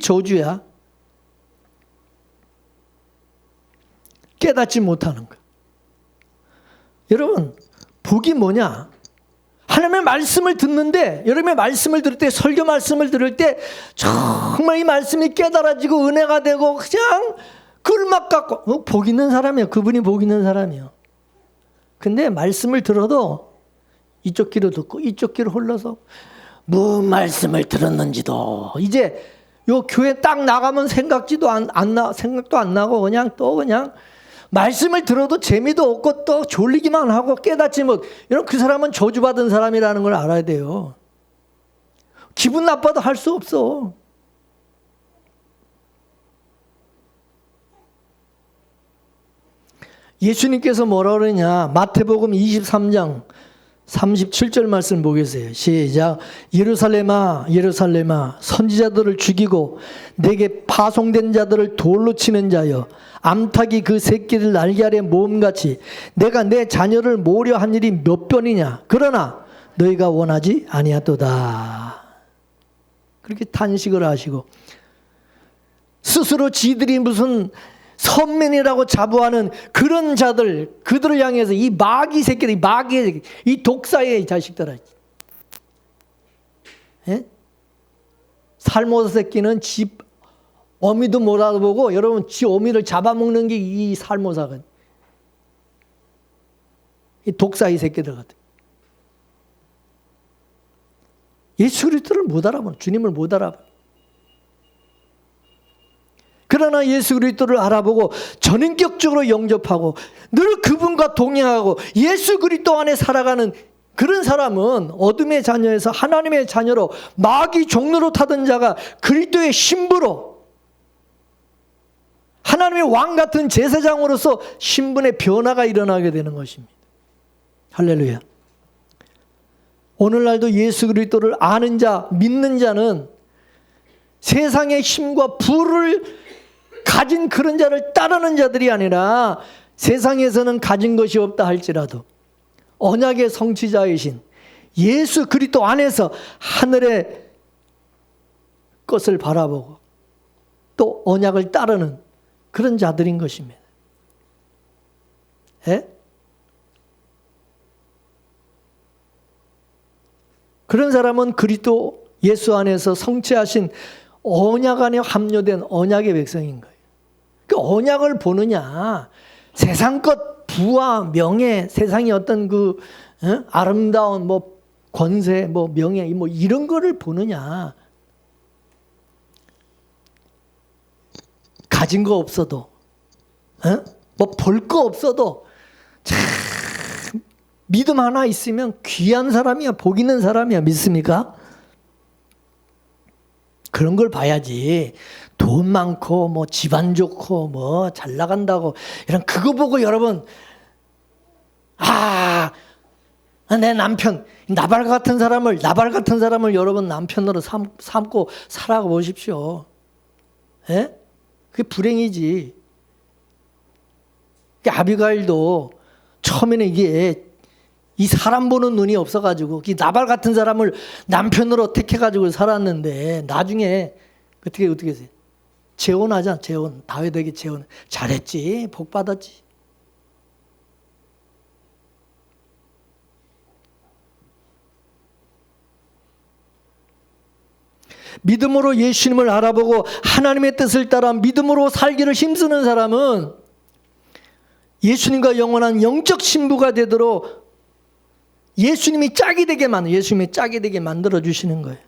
저주야. 깨닫지 못하는 거. 여러분 복이 뭐냐? 하나님의 말씀을 듣는데, 여러분의 말씀을 들을 때, 설교 말씀을 들을 때 정말 이 말씀이 깨달아지고 은혜가 되고 그냥 그걸 막 갖고 복 있는 사람이에요. 그분이 복 있는 사람이에요. 근데 말씀을 들어도 이쪽 귀로 듣고 이쪽 귀로 흘러서 무슨 말씀을 들었는지도 이제 요 교회 딱 나가면 생각도 안 나고 그냥 말씀을 들어도 재미도 없고 또 졸리기만 하고 깨닫지 못. 여러분 그 사람은 저주받은 사람이라는 걸 알아야 돼요. 기분 나빠도 할 수 없어. 예수님께서 뭐라 그러냐? 마태복음 23장 37절 말씀 보겠어요. 시작. 예루살렘아 예루살렘아 선지자들을 죽이고 내게 파송된 자들을 돌로 치는 자여, 암탉이 그 새끼를 날개 아래 모음같이 내가 내 자녀를 모으려 한 일이 몇 번이냐? 그러나 너희가 원하지 아니하도다. 그렇게 탄식을 하시고, 스스로 지들이 무슨 선민이라고 자부하는 그런 자들, 그들을 향해서 이 마귀 새끼들, 이 독사의 자식들아. 예? 살모사 새끼는 집 어미도 못 알아보고, 여러분 지 어미를 잡아먹는 게 이 살모사가, 이 독사의 새끼들 같아. 예수 그리스도를 못 알아보는, 주님을 못 알아보는. 그러나 예수 그리스도를 알아보고 전인격적으로 영접하고 늘 그분과 동행하고 예수 그리스도 안에 살아가는 그런 사람은 어둠의 자녀에서 하나님의 자녀로, 마귀 종로로 타던 자가 그리스도의 신부로, 하나님의 왕 같은 제사장으로서 신분의 변화가 일어나게 되는 것입니다. 할렐루야. 오늘날도 예수 그리스도를 아는 자, 믿는 자는 세상의 힘과 부를 가진 그런 자를 따르는 자들이 아니라, 세상에서는 가진 것이 없다 할지라도 언약의 성취자이신 예수 그리스도 안에서 하늘의 것을 바라보고 또 언약을 따르는 그런 자들인 것입니다. 예? 그런 사람은 그리스도 예수 안에서 성취하신 언약 안에 합류된 언약의 백성인 거예요. 그 언약을 보느냐, 세상껏 부와 명예, 세상의 어떤 그 아름다운 뭐 권세, 뭐 명예, 뭐 이런 거를 보느냐. 가진 거 없어도, 뭐 볼 거 없어도 참 믿음 하나 있으면 귀한 사람이야, 복 있는 사람이야. 믿습니까? 그런 걸 봐야지. 돈 많고 뭐 집안 좋고 뭐 잘 나간다고 이런 그거 보고 여러분 내 남편, 나발 같은 사람을 여러분 남편으로 삼고 살아보십시오. 예? 그게 불행이지. 아비가일도 처음에는 이게 이 사람 보는 눈이 없어가지고 이 나발 같은 사람을 남편으로 택해가지고 살았는데 나중에 어떻게 했어요? 재혼하자. 재혼. 다윗에게 재혼. 잘했지. 복 받았지. 믿음으로 예수님을 알아보고 하나님의 뜻을 따라 믿음으로 살기를 힘쓰는 사람은 예수님과 영원한 영적 신부가 되도록 예수님이 짝이 되게 만들어 주시는 거예요.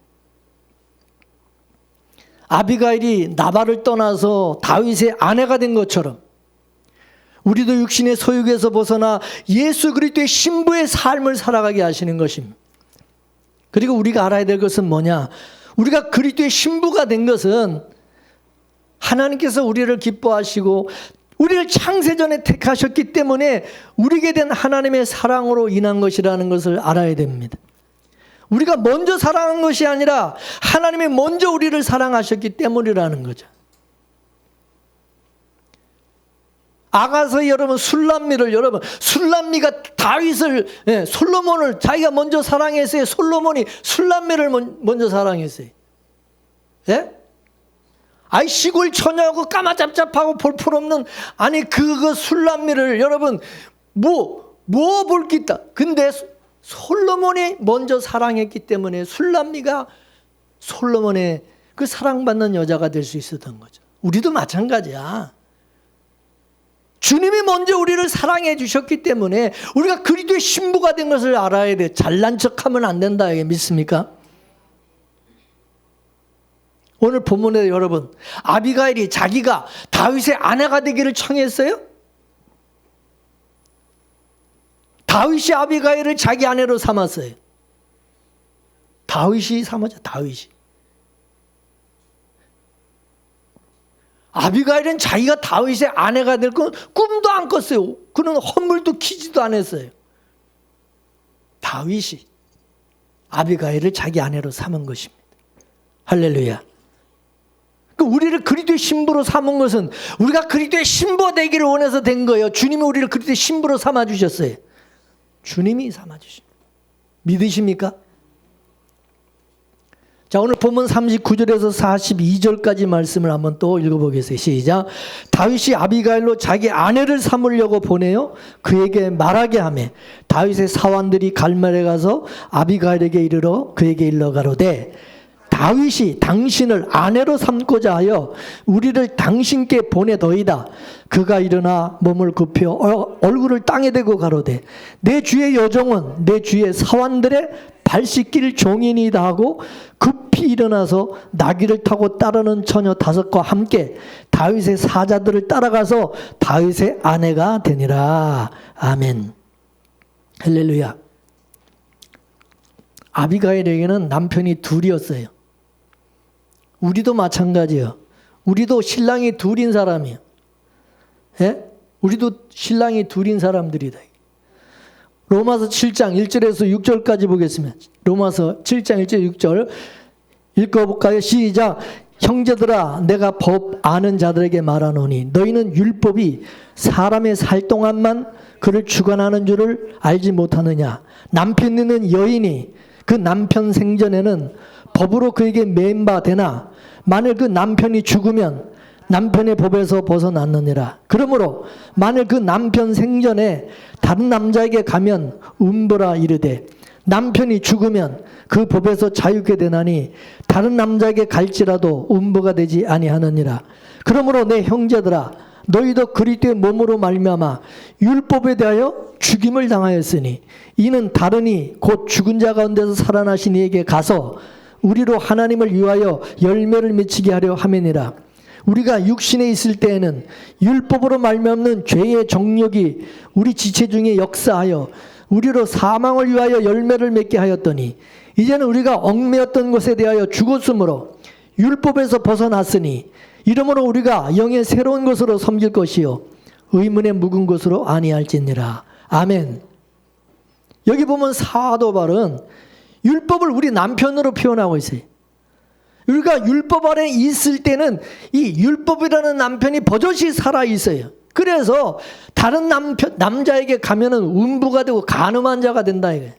아비가일이 나발을 떠나서 다윗의 아내가 된 것처럼 우리도 육신의 소욕에서 벗어나 예수 그리스도의 신부의 삶을 살아가게 하시는 것입니다. 그리고 우리가 알아야 될 것은 뭐냐? 우리가 그리스도의 신부가 된 것은 하나님께서 우리를 기뻐하시고 우리를 창세전에 택하셨기 때문에 우리에게 된 하나님의 사랑으로 인한 것이라는 것을 알아야 됩니다. 우리가 먼저 사랑한 것이 아니라 하나님이 먼저 우리를 사랑하셨기 때문이라는 거죠. 아가서 여러분 술람미가 다윗을 솔로몬을 자기가 먼저 사랑했어요. 솔로몬이 술람미를 먼저 사랑했어요. 예? 아이 시골 처녀하고 까마잡잡하고 볼품없는 아니 그거 술람미를 여러분 뭐 볼 게 있다. 근데 솔로몬이 먼저 사랑했기 때문에 술람미가 솔로몬의 그 사랑받는 여자가 될 수 있었던 거죠. 우리도 마찬가지야. 주님이 먼저 우리를 사랑해 주셨기 때문에 우리가 그리스도의 신부가 된 것을 알아야 돼. 잘난 척하면 안 된다. 이게 믿습니까? 오늘 본문에 여러분 아비가일이 자기가 다윗의 아내가 되기를 청했어요? 다윗이 아비가일을 자기 아내로 삼았어요. 다윗이 삼았죠. 다윗이. 아비가일은 자기가 다윗의 아내가 될 건 꿈도 안 꿨어요. 그는 헌물도 키지도 않았어요. 다윗이 아비가일을 자기 아내로 삼은 것입니다. 할렐루야. 우리를 그리스도의 신부로 삼은 것은 우리가 그리스도의 신부가 되기를 원해서 된 거예요. 주님이 우리를 그리스도의 신부로 삼아주셨어요. 주님이 삼아주십니다. 믿으십니까? 자, 오늘 본문 39절에서 42절까지 말씀을 한번 또 읽어보겠습니다. 시작. 다윗이 아비가일로 자기 아내를 삼으려고 보내요. 그에게 말하게 하며 다윗의 사환들이 갈멜에 가서 아비가일에게 이르러 그에게 일러 가로되 다윗이 당신을 아내로 삼고자 하여 우리를 당신께 보내더이다. 그가 일어나 몸을 굽혀 얼굴을 땅에 대고 가로되 내 주의 여종은 내 주의 사환들의 발 씻길 종이니이다 하고 급히 일어나서 나귀를 타고 따르는 처녀 5과 함께 다윗의 사자들을 따라가서 다윗의 아내가 되니라. 아멘. 할렐루야. 아비가일에게는 남편이 둘이었어요. 우리도 마찬가지예요. 우리도 신랑이 둘인 사람이에요. 예? 우리도 신랑이 둘인 사람들이다. 로마서 7장 1절에서 6절까지 보겠습니다. 로마서 7장 1절 6절 읽어볼까요? 시작. 형제들아 내가 법 아는 자들에게 말하노니 너희는 율법이 사람의 살 동안만 그를 주관하는 줄을 알지 못하느냐. 남편 있는 여인이 그 남편 생전에는 법으로 그에게 매임바 되나 만일 그 남편이 죽으면 남편의 법에서 벗어났느니라. 그러므로 만일 그 남편 생전에 다른 남자에게 가면 음보라 이르되 남편이 죽으면 그 법에서 자유케 되나니 다른 남자에게 갈지라도 음보가 되지 아니하느니라. 그러므로 내 형제들아 너희도 그리스도의 몸으로 말미암아 율법에 대하여 죽임을 당하였으니 이는 다르니 곧 죽은 자 가운데서 살아나신 이에게 가서 우리로 하나님을 위하여 열매를 맺히게 하려 함이니라. 우리가 육신에 있을 때에는 율법으로 말미암는 죄의 정욕이 우리 지체 중에 역사하여 우리로 사망을 위하여 열매를 맺게 하였더니 이제는 우리가 얽매였던 것에 대하여 죽었으므로 율법에서 벗어났으니 이러므로 우리가 영의 새로운 것으로 섬길 것이요 의문에 묵은 것으로 아니할지니라. 아멘. 여기 보면 사도 바울은 율법을 우리 남편으로 표현하고 있어요. 우리가 율법 아래 있을 때는 이 율법이라는 남편이 버젓이 살아 있어요. 그래서 다른 남자에게 가면은 음부가 되고 간음한 자가 된다 이거예요.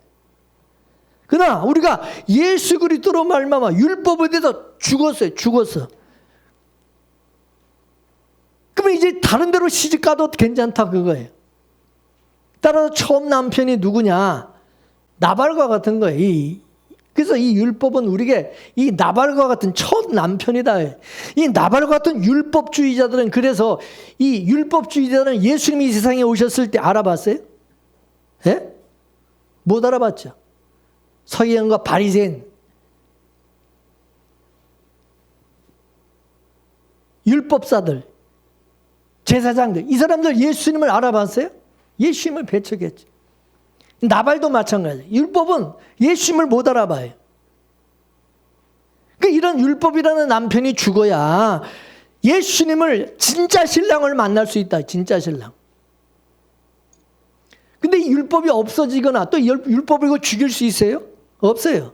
그러나 우리가 예수 그리스도로 말미암아 율법에 대해서 죽었어. 그러면 이제 다른 데로 시집 가도 괜찮다 그거예요. 따라서 처음 남편이 누구냐? 나발과 같은 거예요. 그래서 이 율법은 우리에게 이 나발과 같은 첫 남편이다. 이 나발과 같은 율법주의자들은, 그래서 이 율법주의자들은 예수님이 이 세상에 오셨을 때 알아봤어요? 예? 못 알아봤죠. 서기관과 바리새인, 율법사들, 제사장들, 이 사람들 예수님을 알아봤어요? 예수님을 배척했죠. 나발도 마찬가지예요. 율법은 예수님을 못 알아봐요. 그러니까 이런 율법이라는 남편이 죽어야 예수님을, 진짜 신랑을 만날 수 있다. 진짜 신랑. 근데 이 율법이 없어지거나 또 율법을 이거 죽일 수 있어요? 없어요.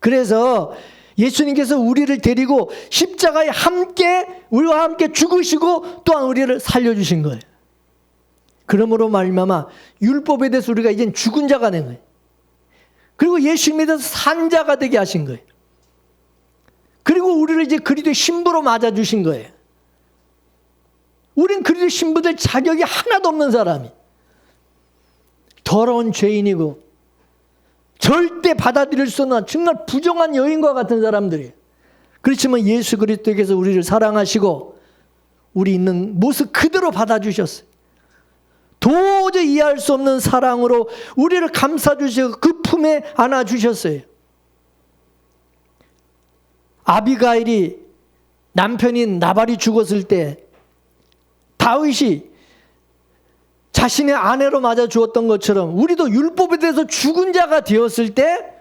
그래서 예수님께서 우리를 데리고 십자가에 우리와 함께 죽으시고 또한 우리를 살려주신 거예요. 그러므로 말미암아 율법에 대해서 우리가 이젠 죽은 자가 된 거예요. 그리고 예수님에 대해서 산 자가 되게 하신 거예요. 그리고 우리를 이제 그리스도의 신부로 맞아주신 거예요. 우린 그리스도의 신부될 자격이 하나도 없는 사람이, 더러운 죄인이고 절대 받아들일 수 없는 정말 부정한 여인과 같은 사람들이에요. 그렇지만 예수 그리스도께서 우리를 사랑하시고 우리 있는 모습 그대로 받아주셨어요. 도저히 이해할 수 없는 사랑으로 우리를 감싸주시고 그 품에 안아주셨어요. 아비가일이 남편인 나발이 죽었을 때 다윗이 자신의 아내로 맞아 주었던 것처럼 우리도 율법에 대해서 죽은 자가 되었을 때,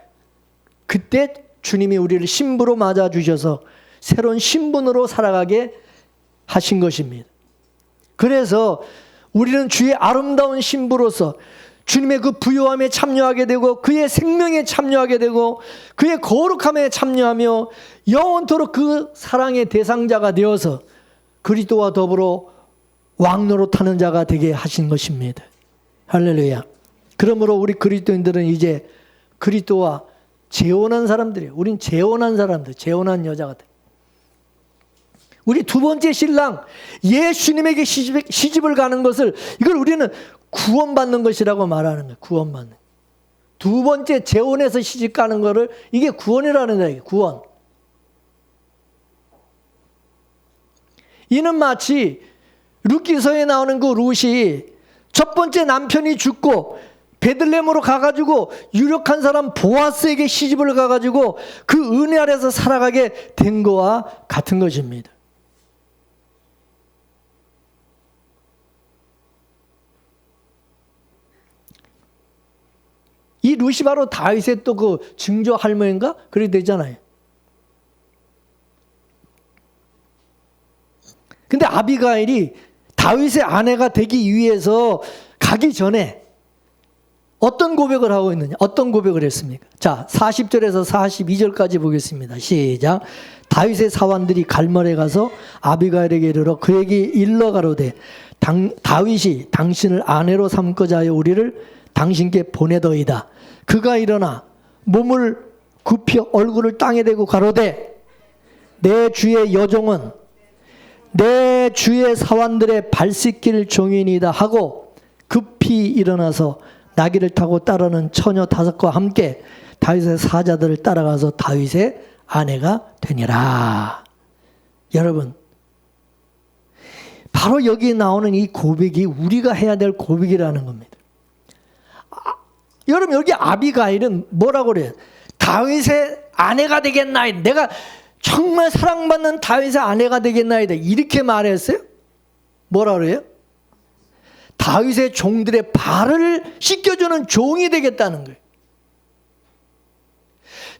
그때 주님이 우리를 신부로 맞아 주셔서 새로운 신분으로 살아가게 하신 것입니다. 그래서 우리는 주의 아름다운 신부로서 주님의 그 부요함에 참여하게 되고 그의 생명에 참여하게 되고 그의 거룩함에 참여하며 영원토록 그 사랑의 대상자가 되어서 그리스도와 더불어 왕노릇하는 자가 되게 하신 것입니다. 할렐루야. 그러므로 우리 그리스도인들은 이제 그리스도와 재혼한 사람들이에요. 우린 재혼한 사람들, 재혼한 여자가 돼. 우리 두 번째 신랑 예수님에게 시집을 가는 것을, 이걸 우리는 구원받는 것이라고 말하는 거예요. 구원받는. 두 번째 재혼해서 시집 가는 거를, 이게 구원이라는 거예요. 구원. 이는 마치 룻기서에 나오는 그 룻이 첫 번째 남편이 죽고 베들레헴으로 가가지고 유력한 사람 보아스에게 시집을 가가지고 그 은혜 아래서 살아가게 된 거와 같은 것입니다. 이 룻이 바로 다윗의 또 그 증조 할머니인가? 그래 되잖아요. 근데 아비가일이 다윗의 아내가 되기 위해서 가기 전에 어떤 고백을 하고 있느냐? 어떤 고백을 했습니까? 자, 40절에서 42절까지 보겠습니다. 시작. 다윗의 사환들이 갈멜에 가서 아비가일에게 이르러 그에게 일러 가로되 다윗이 당신을 아내로 삼고자 하여 우리를 당신께 보내더이다. 그가 일어나 몸을 굽혀 얼굴을 땅에 대고 가로되 내 주의 여종은 내 주의 사환들의 발 씻길 종이니이다 하고 급히 일어나서 나귀를 타고 따르는 처녀 5과 함께 다윗의 사자들을 따라가서 다윗의 아내가 되니라. 여러분, 바로 여기 나오는 이 고백이 우리가 해야 될 고백이라는 겁니다. 여러분, 여기 아비가일은 뭐라고 그래요? 다윗의 아내가 되겠나이다. 내가 정말 사랑받는 다윗의 아내가 되겠나이다. 이렇게 말했어요? 뭐라 그래요? 다윗의 종들의 발을 씻겨주는 종이 되겠다는 거예요.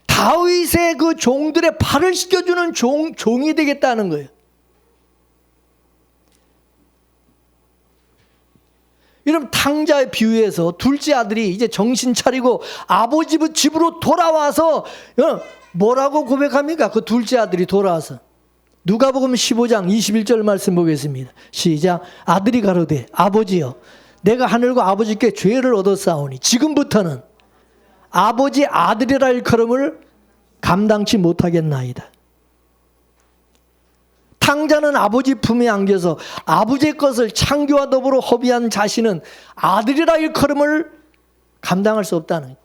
다윗의 그 종들의 발을 씻겨주는 종이 되겠다는 거예요. 여러분 탕자의 비유에서 둘째 아들이 이제 정신 차리고 아버지 집으로 돌아와서 뭐라고 고백합니까? 그 둘째 아들이 돌아와서 누가복음 15장 21절 말씀 보겠습니다. 시작. 아들이 가로되 아버지여 내가 하늘과 아버지께 죄를 얻었사오니 지금부터는 아버지 아들이라 일컬음을 감당치 못하겠나이다. 탕자는 아버지 품에 안겨서 아버지의 것을 창교와 더불어 허비한 자신은 아들이라 일컬음을 감당할 수 없다는.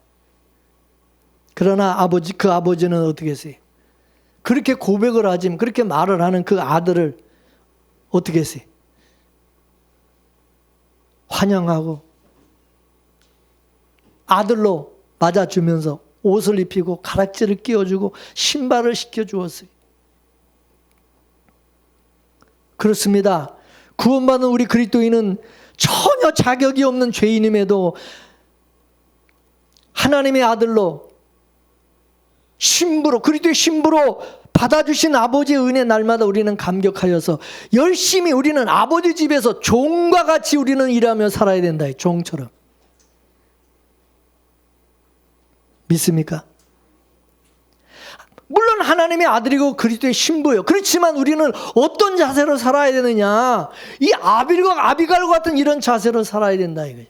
그러나 그 아버지는 어떻게 했어요? 그렇게 고백을 하지만 그렇게 말을 하는 그 아들을 어떻게 했어요? 환영하고 아들로 맞아주면서 옷을 입히고 가락지를 끼워주고 신발을 시켜주었어요. 그렇습니다. 구원받은 우리 그리스도인은 전혀 자격이 없는 죄인임에도 하나님의 아들로 신부로 그리스도의 신부로 받아주신 아버지의 은혜 날마다 우리는 감격하여서 열심히 우리는 아버지 집에서 종과 같이 우리는 일하며 살아야 된다. 종처럼. 믿습니까? 물론 하나님의 아들이고 그리스도의 신부예요. 그렇지만 우리는 어떤 자세로 살아야 되느냐? 이 아비갈과 같은 이런 자세로 살아야 된다 이거예요.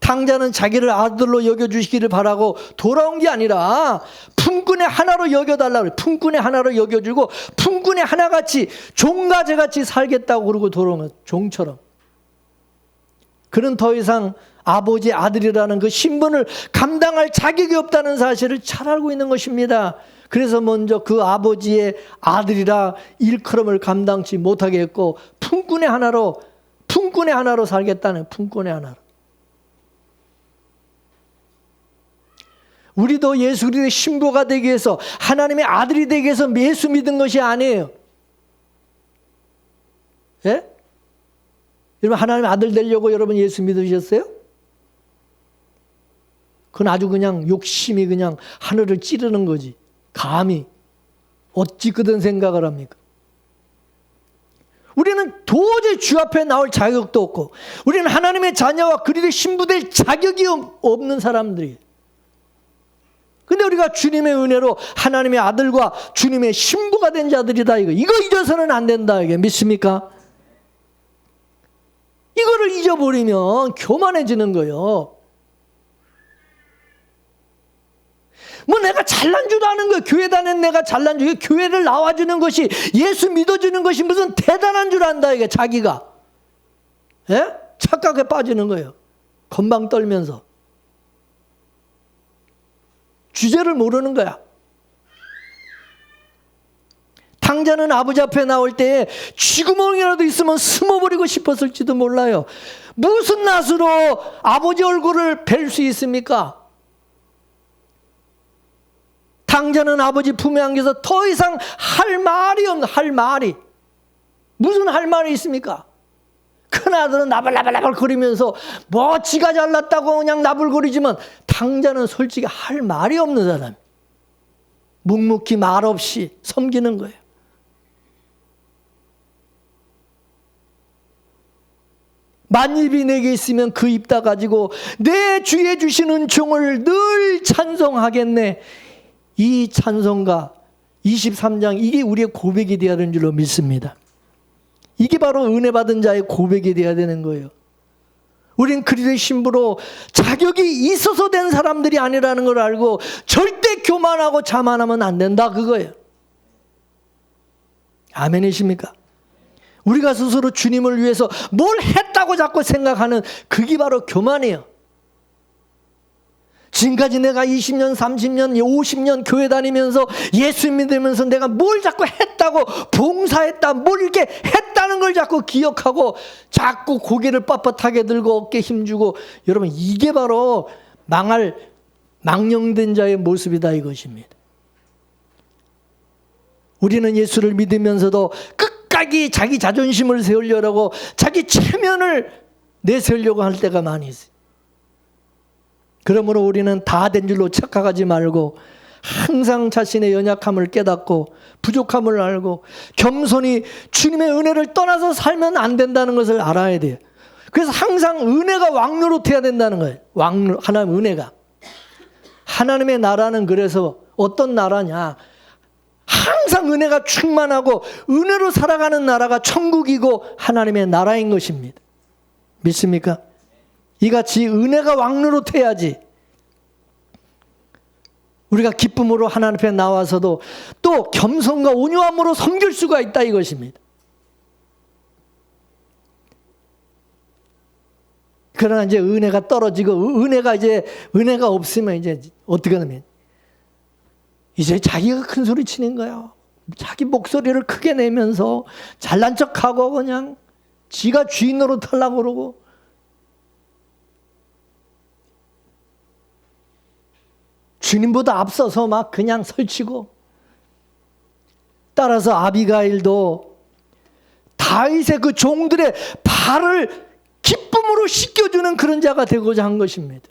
탕자는 자기를 아들로 여겨주시기를 바라고 돌아온 게 아니라 품꾼의 하나로 여겨달라고 품꾼의 하나로 여겨주고 품꾼의 하나같이 종가제같이 살겠다고 그러고 돌아온 거예요. 종처럼. 그는 더 이상 아버지 아들이라는 그 신분을 감당할 자격이 없다는 사실을 잘 알고 있는 것입니다. 그래서 먼저 그 아버지의 아들이라 일컬음을 감당치 못하게 했고 품꾼의 하나로 살겠다는 품꾼의 하나로. 우리도 예수 그리스도의 신부가 되기 위해서 하나님의 아들이 되기 위해서 예수 믿은 것이 아니에요. 예? 여러분 하나님의 아들 되려고 여러분 예수 믿으셨어요? 그건 아주 그냥 욕심이 그냥 하늘을 찌르는 거지. 감히 어찌 그런 생각을 합니까? 우리는 도저히 주 앞에 나올 자격도 없고 우리는 하나님의 자녀와 그리스도의 신부 될 자격이 없는 사람들이에요. 근데 우리가 주님의 은혜로 하나님의 아들과 주님의 신부가 된 자들이다. 이거 잊어서는 안 된다. 이게 믿습니까? 이거를 잊어버리면 교만해지는 거예요. 뭐 내가 잘난 줄 아는 거예요. 교회 다니는 내가 잘난 줄. 교회를 나와주는 것이 예수 믿어주는 것이 무슨 대단한 줄 안다. 이게 자기가. 예? 착각에 빠지는 거예요. 건방 떨면서. 주제를 모르는 거야. 탕자는 아버지 앞에 나올 때에 쥐구멍이라도 있으면 숨어버리고 싶었을지도 몰라요. 무슨 낯으로 아버지 얼굴을 뵐 수 있습니까? 탕자는 아버지 품에 안겨서 더 이상 할 말이 없는 무슨 할 말이 있습니까? 큰아들은 나발나발 거리면서 뭐 지가 잘났다고 그냥 나불거리지만 탕자는 솔직히 할 말이 없는 사람. 묵묵히 말 없이 섬기는 거예요. 만입이 내게 있으면 그 입 다 가지고 내 주에 주신 은총을 늘 찬송하겠네. 이 찬송가 23장 이게 우리의 고백이 되어야 되는 줄로 믿습니다. 이게 바로 은혜 받은 자의 고백이 되어야 되는 거예요. 우린 그리스도의 신부로 자격이 있어서 된 사람들이 아니라는 걸 알고 절대 교만하고 자만하면 안 된다 그거예요. 아멘이십니까? 우리가 스스로 주님을 위해서 뭘 했다고 자꾸 생각하는 그게 바로 교만이에요. 지금까지 내가 20년, 30년, 50년 교회 다니면서 예수 믿으면서 내가 뭘 자꾸 했다고 봉사했다, 뭘 이렇게 했다는 걸 자꾸 기억하고 자꾸 고개를 빳빳하게 들고 어깨 힘주고 여러분 이게 바로 망령된 자의 모습이다 이것입니다. 우리는 예수를 믿으면서도 끝까지 자기 자존심을 세우려고 자기 체면을 내세우려고 할 때가 많이 있어요. 그러므로 우리는 다 된 줄로 착각하지 말고 항상 자신의 연약함을 깨닫고 부족함을 알고 겸손히 주님의 은혜를 떠나서 살면 안 된다는 것을 알아야 돼요. 그래서 항상 은혜가 왕노릇해야 된다는 거예요. 하나님 은혜가. 하나님의 나라는 그래서 어떤 나라냐? 항상 은혜가 충만하고 은혜로 살아가는 나라가 천국이고 하나님의 나라인 것입니다. 믿습니까? 이같이 은혜가 왕노릇해야지 우리가 기쁨으로 하나님 앞에 나와서도 또 겸손과 온유함으로 섬길 수가 있다 이것입니다. 그러나 이제 은혜가 떨어지고 은혜가 없으면 이제 어떻게 하냐면 이제 자기가 큰 소리 치는 거야. 자기 목소리를 크게 내면서 잘난 척하고 그냥 지가 주인으로 타려고 그러고 주님보다 앞서서 막 그냥 설치고 따라서 아비가일도 다윗의 그 종들의 발을 기쁨으로 씻겨주는 그런 자가 되고자 한 것입니다.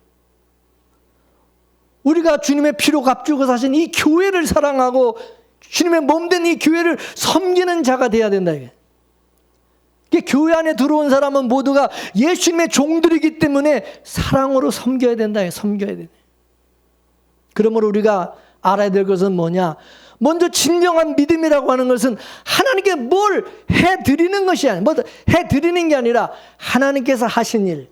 우리가 주님의 피로 값주고 사신 이 교회를 사랑하고 주님의 몸된 이 교회를 섬기는 자가 돼야 된다. 이게 교회 안에 들어온 사람은 모두가 예수님의 종들이기 때문에 사랑으로 섬겨야 된다. 섬겨야 된다. 그러므로 우리가 알아야 될 것은 뭐냐? 먼저 진정한 믿음이라고 하는 것은 하나님께 뭘 해드리는 것이 아니라, 뭐 해드리는 게 아니라 하나님께서 하신 일,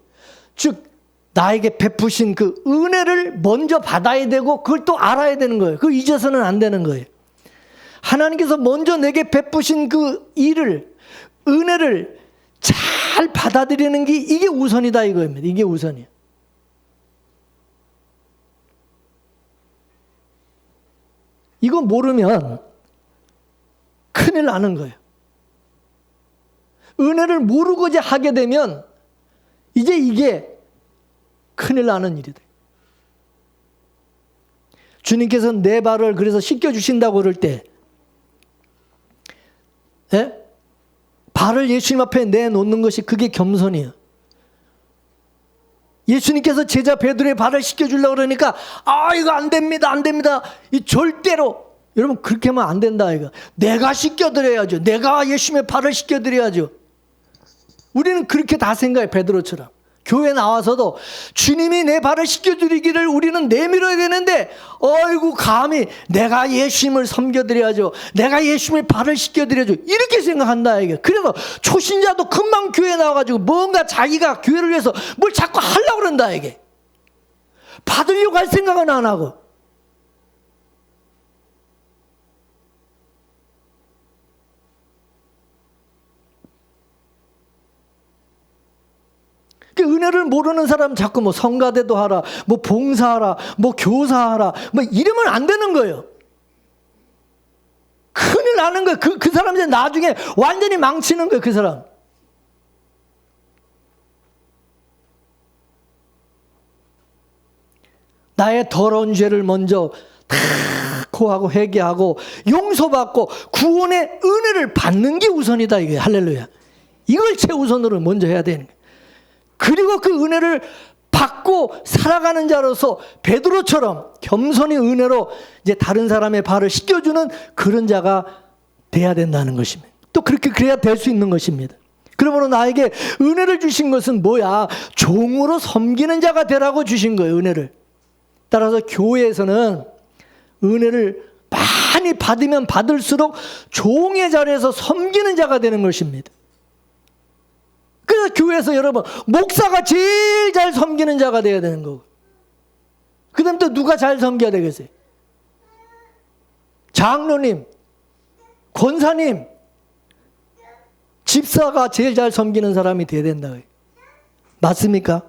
즉 나에게 베푸신 그 은혜를 먼저 받아야 되고 그걸 또 알아야 되는 거예요. 그거 잊어서는 안 되는 거예요. 하나님께서 먼저 내게 베푸신 그 일을, 은혜를 잘 받아들이는 게 이게 우선이다 이거입니다. 이게 우선이에요. 이거 모르면 큰일 나는 거예요. 은혜를 모르고자 하게 되면 이제 이게 큰일 나는 일이다. 주님께서 내 발을 그래서 씻겨주신다고 그럴 때 발을 예수님 앞에 내놓는 것이 그게 겸손이에요. 예수님께서 제자 베드로의 발을 씻겨주려고 그러니까 이거 안 됩니다. 안 됩니다. 이 절대로 여러분 그렇게 하면 안 된다 이거. 내가 씻겨드려야죠. 내가 예수님의 발을 씻겨드려야죠. 우리는 그렇게 다 생각해. 베드로처럼 교회 나와서도 주님이 내 발을 씻겨드리기를 우리는 내밀어야 되는데 어이구 감히 내가 예수님을 섬겨드려야죠. 내가 예수님의 발을 씻겨드려야죠. 이렇게 생각한다 이게. 그래서 초신자도 금방 교회 나와가지고 뭔가 자기가 교회를 위해서 뭘 자꾸 하려고 그런다 이게. 받으려고 할 생각은 안 하고. 은혜를 모르는 사람 자꾸 뭐 성가대도 하라, 뭐 봉사하라, 뭐 교사하라, 뭐 이러면 안 되는 거예요. 큰일 나는 거예요. 그 사람 이제 나중에 완전히 망치는 거예요. 그 사람. 나의 더러운 죄를 먼저 다 고하고 회개하고 용서받고 구원의 은혜를 받는 게 우선이다. 이게 할렐루야. 이걸 최우선으로 먼저 해야 되는 거예요. 그리고 그 은혜를 받고 살아가는 자로서 베드로처럼 겸손히 은혜로 이제 다른 사람의 발을 씻겨주는 그런 자가 돼야 된다는 것입니다. 또 그렇게 그래야 될 수 있는 것입니다. 그러므로 나에게 은혜를 주신 것은 뭐야? 종으로 섬기는 자가 되라고 주신 거예요. 은혜를. 따라서 교회에서는 은혜를 많이 받으면 받을수록 종의 자리에서 섬기는 자가 되는 것입니다. 그래서 교회에서 여러분 목사가 제일 잘 섬기는 자가 돼야 되는 거고, 그 다음 또 누가 잘 섬겨야 되겠어요? 장로님, 권사님, 집사가 제일 잘 섬기는 사람이 돼야 된다. 맞습니까?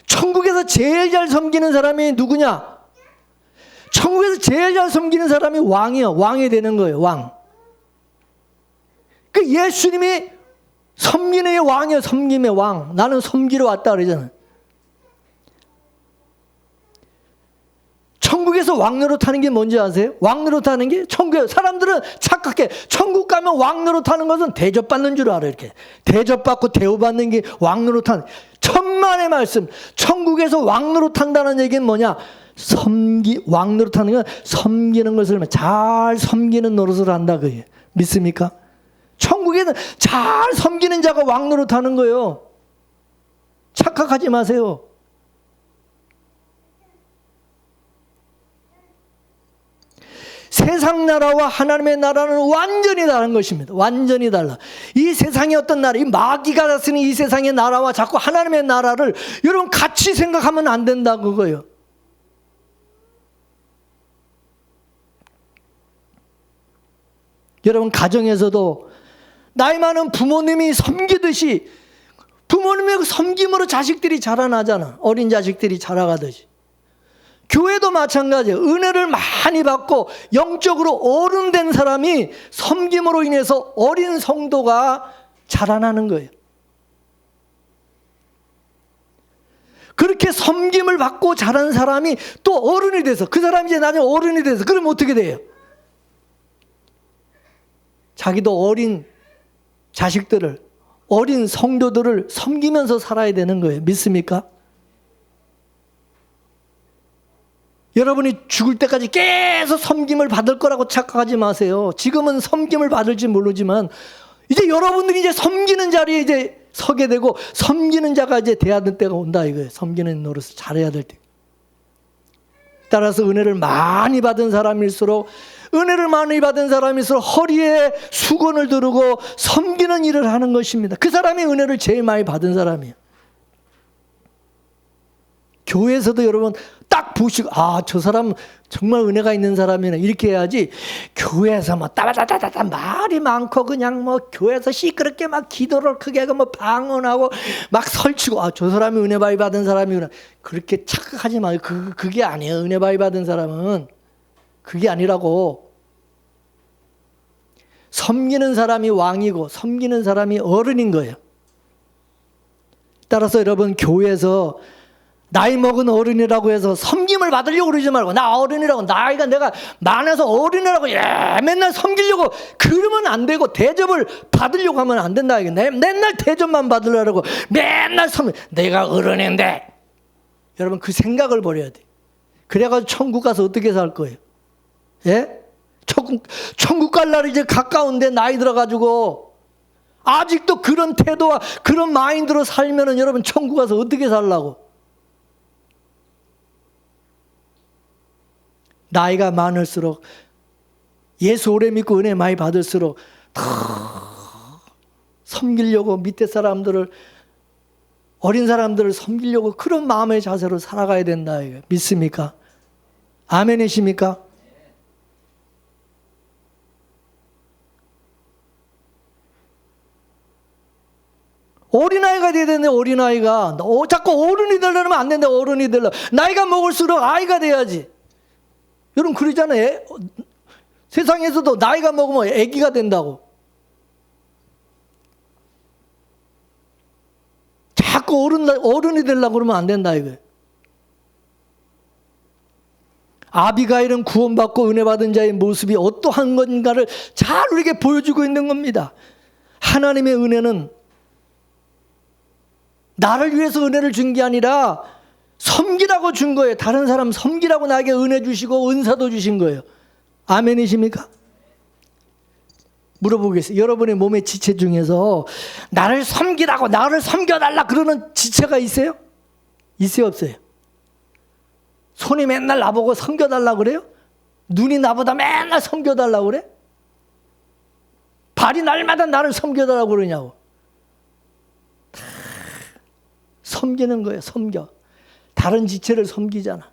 천국에서 제일 잘 섬기는 사람이 누구냐? 천국에서 제일 잘 섬기는 사람이 왕이요. 왕이 되는 거예요. 왕. 그 예수님이 섬김의 왕이에요. 섬김의 왕. 나는 섬기러 왔다 그러잖아요. 천국에서 왕 노릇하는 게 뭔지 아세요? 왕 노릇하는 게 천국에 사람들은 착각해. 천국 가면 왕 노릇하는 것은 대접받는 줄 알아요. 이렇게 대접받고 대우받는 게 왕 노릇하는. 천만의 말씀. 천국에서 왕 노릇한다는 얘기는 뭐냐? 왕 노릇하는 건 섬기는 것을 잘 섬기는 노릇을 한다 그게. 믿습니까? 천국 천국에는 잘 섬기는 자가 왕노릇하는 거예요. 착각하지 마세요. 세상 나라와 하나님의 나라는 완전히 다른 것입니다. 완전히 달라. 이 세상의 어떤 나라, 이 마귀가 다스리는 이 세상의 나라와 자꾸 하나님의 나라를 여러분 같이 생각하면 안 된다 그거예요. 여러분 가정에서도 나이 많은 부모님이 섬기듯이 부모님의 섬김으로 자식들이 자라나잖아. 어린 자식들이 자라가듯이. 교회도 마찬가지예요. 은혜를 많이 받고 영적으로 어른된 사람이 섬김으로 인해서 어린 성도가 자라나는 거예요. 그렇게 섬김을 받고 자란 사람이 또 어른이 돼서 그 사람이 이제 나중에 어른이 돼서 그러면 어떻게 돼요? 자기도 어린 자식들을 어린 성도들을 섬기면서 살아야 되는 거예요. 믿습니까? 여러분이 죽을 때까지 계속 섬김을 받을 거라고 착각하지 마세요. 지금은 섬김을 받을지 모르지만 이제 여러분들이 이제 섬기는 자리에 이제 서게 되고 섬기는 자가 이제 돼야 될 때가 온다 이거예요. 섬기는 노릇을 잘해야 될 때. 따라서 은혜를 많이 받은 사람일수록 허리에 수건을 두르고 섬기는 일을 하는 것입니다. 그 사람이 은혜를 제일 많이 받은 사람이에요. 교회에서도 여러분 딱 보시고 저 사람 정말 은혜가 있는 사람이네 이렇게 해야지. 교회에서 뭐 따바다다다 말이 많고 그냥 뭐 교회에서 시끄럽게 막 기도를 크게 하고 뭐 방언하고 막 설치고 저 사람이 은혜 많이 받은 사람이구나 그렇게 착각하지 마요. 그게 아니에요. 은혜 많이 받은 사람은 그게 아니라고. 섬기는 사람이 왕이고 섬기는 사람이 어른인 거예요. 따라서 여러분 교회에서 나이 먹은 어른이라고 해서 섬김을 받으려고 그러지 말고 나 어른이라고 나이가 내가 많아서 어른이라고 맨날 섬기려고 그러면 안 되고 대접을 받으려고 하면 안 된다. 맨날 대접만 받으려고 맨날 내가 어른인데 여러분 그 생각을 버려야 돼. 그래가지고 천국 가서 어떻게 살 거예요? 예? 천국 갈 날이 이제 가까운데 나이 들어가지고 아직도 그런 태도와 그런 마인드로 살면은 여러분 천국 가서 어떻게 살라고? 나이가 많을수록 예수 오래 믿고 은혜 많이 받을수록 더 섬기려고 밑에 사람들을 어린 사람들을 섬기려고 그런 마음의 자세로 살아가야 된다. 믿습니까? 아멘이십니까? 어린아이가 돼야 되는데 어린아이가 자꾸 어른이 되려면 안 된다. 어른이 되려 나이가 먹을수록 아이가 돼야지. 여러분 그러잖아요. 세상에서도 나이가 먹으면 애기가 된다고. 자꾸 어른이 되려고 그러면 안 된다 이거예요. 아비가일은 구원받고 은혜 받은 자의 모습이 어떠한 건가를 잘 우리에게 보여주고 있는 겁니다. 하나님의 은혜는 나를 위해서 은혜를 준 게 아니라 섬기라고 준 거예요. 다른 사람 섬기라고 나에게 은혜 주시고 은사도 주신 거예요. 아멘이십니까? 물어보겠습니다. 여러분의 몸의 지체 중에서 나를 섬기라고 나를 섬겨달라 그러는 지체가 있어요? 있어요 없어요? 손이 맨날 나보고 섬겨달라 그래요? 눈이 나보다 맨날 섬겨달라 그래? 발이 날마다 나를 섬겨달라고 그러냐고. 섬기는 거예요. 섬겨. 다른 지체를 섬기잖아.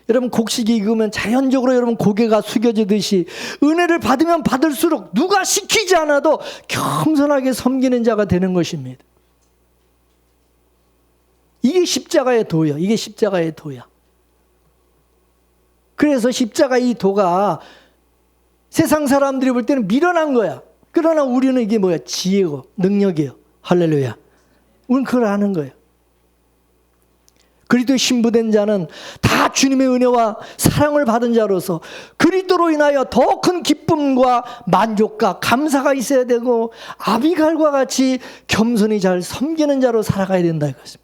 여러분 곡식이 익으면 자연적으로 여러분 고개가 숙여지듯이 은혜를 받으면 받을수록 누가 시키지 않아도 겸손하게 섬기는 자가 되는 것입니다. 이게 십자가의 도예요. 이게 십자가의 도야. 그래서 십자가 이 도가 세상 사람들이 볼 때는 미련한 거야. 그러나 우리는 이게 뭐야? 지혜고 능력이에요. 할렐루야. 우리는 그걸 아는 거예요. 그리스도의 신부된 자는 다 주님의 은혜와 사랑을 받은 자로서 그리스도로 인하여 더 큰 기쁨과 만족과 감사가 있어야 되고 아비갈과 같이 겸손히 잘 섬기는 자로 살아가야 된다 이것입니다.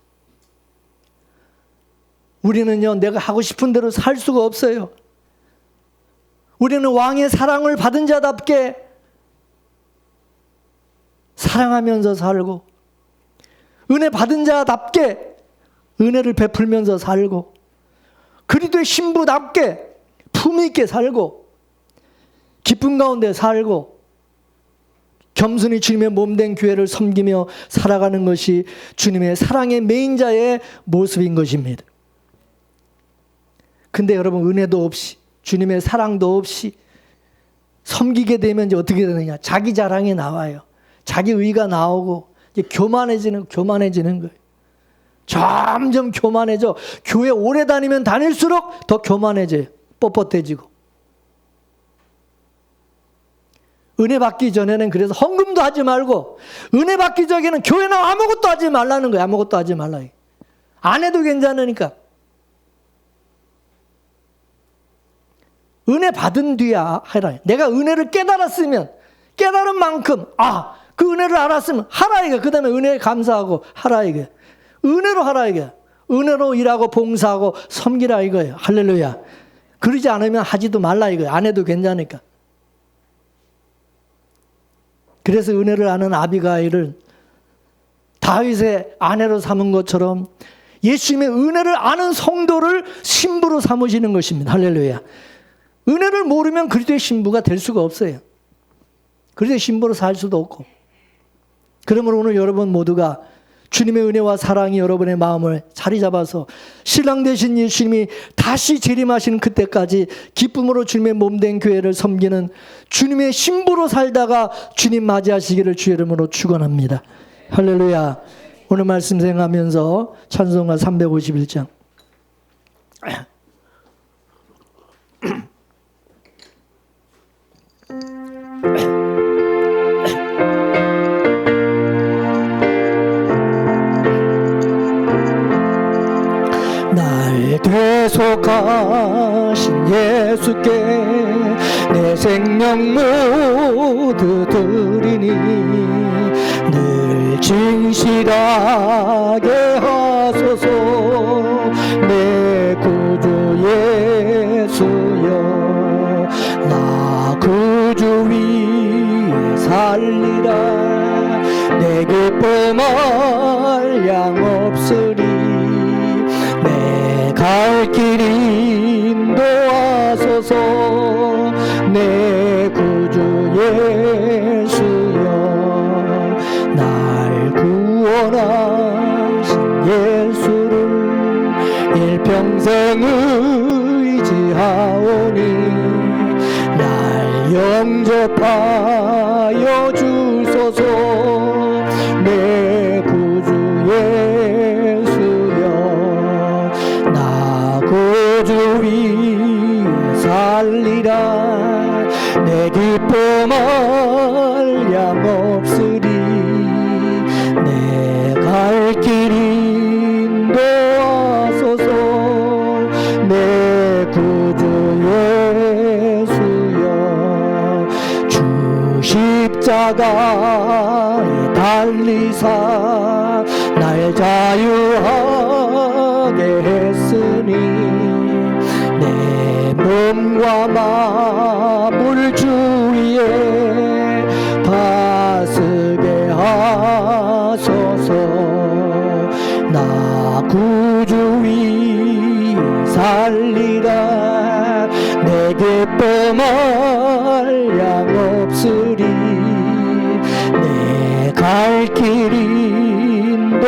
우리는요 내가 하고 싶은 대로 살 수가 없어요. 우리는 왕의 사랑을 받은 자답게 사랑하면서 살고, 은혜 받은 자답게 은혜를 베풀면서 살고, 그리스도의 신부답게 품위 있게 살고, 기쁨 가운데 살고, 겸손히 주님의 몸된 교회를 섬기며 살아가는 것이 주님의 사랑의 메인자의 모습인 것입니다. 근데 여러분, 은혜도 없이 주님의 사랑도 없이 섬기게 되면 이제 어떻게 되느냐? 자기 자랑이 나와요. 자기 의가 나오고 이제 교만해지는 거예요. 점점 교만해져. 교회 오래 다니면 다닐수록 더 교만해져요. 뻣뻣해지고. 은혜 받기 전에는 그래서 헌금도 하지 말고, 은혜 받기 전에는 교회 나와 아무것도 하지 말라는 거예요. 아무것도 하지 말라. 안 해도 괜찮으니까. 은혜 받은 뒤야 하라. 내가 은혜를 깨달았으면, 깨달은 만큼, 그 은혜를 알았으면 하라 이게. 그 다음에 은혜에 감사하고 하라 이게. 은혜로 하라 이게. 은혜로 일하고 봉사하고 섬기라 이거예요. 할렐루야. 그러지 않으면 하지도 말라 이거예요. 안 해도 괜찮으니까. 그래서 은혜를 아는 아비가일을 다윗의 아내로 삼은 것처럼 예수님의 은혜를 아는 성도를 신부로 삼으시는 것입니다. 할렐루야. 은혜를 모르면 그리스도의 신부가 될 수가 없어요. 그리스도의 신부로 살 수도 없고. 그러므로 오늘 여러분 모두가 주님의 은혜와 사랑이 여러분의 마음을 자리 잡아서 신랑 되신 예수님이 다시 재림하시는 그때까지 기쁨으로 주님의 몸된 교회를 섬기는 주님의 신부로 살다가 주님 맞이하시기를 주의 이름으로 축원합니다. 할렐루야. 오늘 말씀 생각하면서 찬송가 351장. 날 대속하신 예수께 내 생명 모두 드리니 늘 진실하게 하소서. 내 구주 예수여, 나 구주 위에 살리라. 내 기쁨 한량 없으리. 갈 길 인도하소서. 내 구주 예수여, 날 구원하신 예수를 일평생 의지하오니 날 영접하여 주소서. 내 구주 구주 위에 살리라. 내 기쁨 한량 없으리. 내 갈 길 인도하소서. 내 구주 예수여, 주 십자가에 달리사 날 자유하게 했으니 내 몸과 마음을 주 위에 다스게 하소서. 나 구주 위에 살리라. 내 기쁨 한량 없으리. 내 갈 길 인도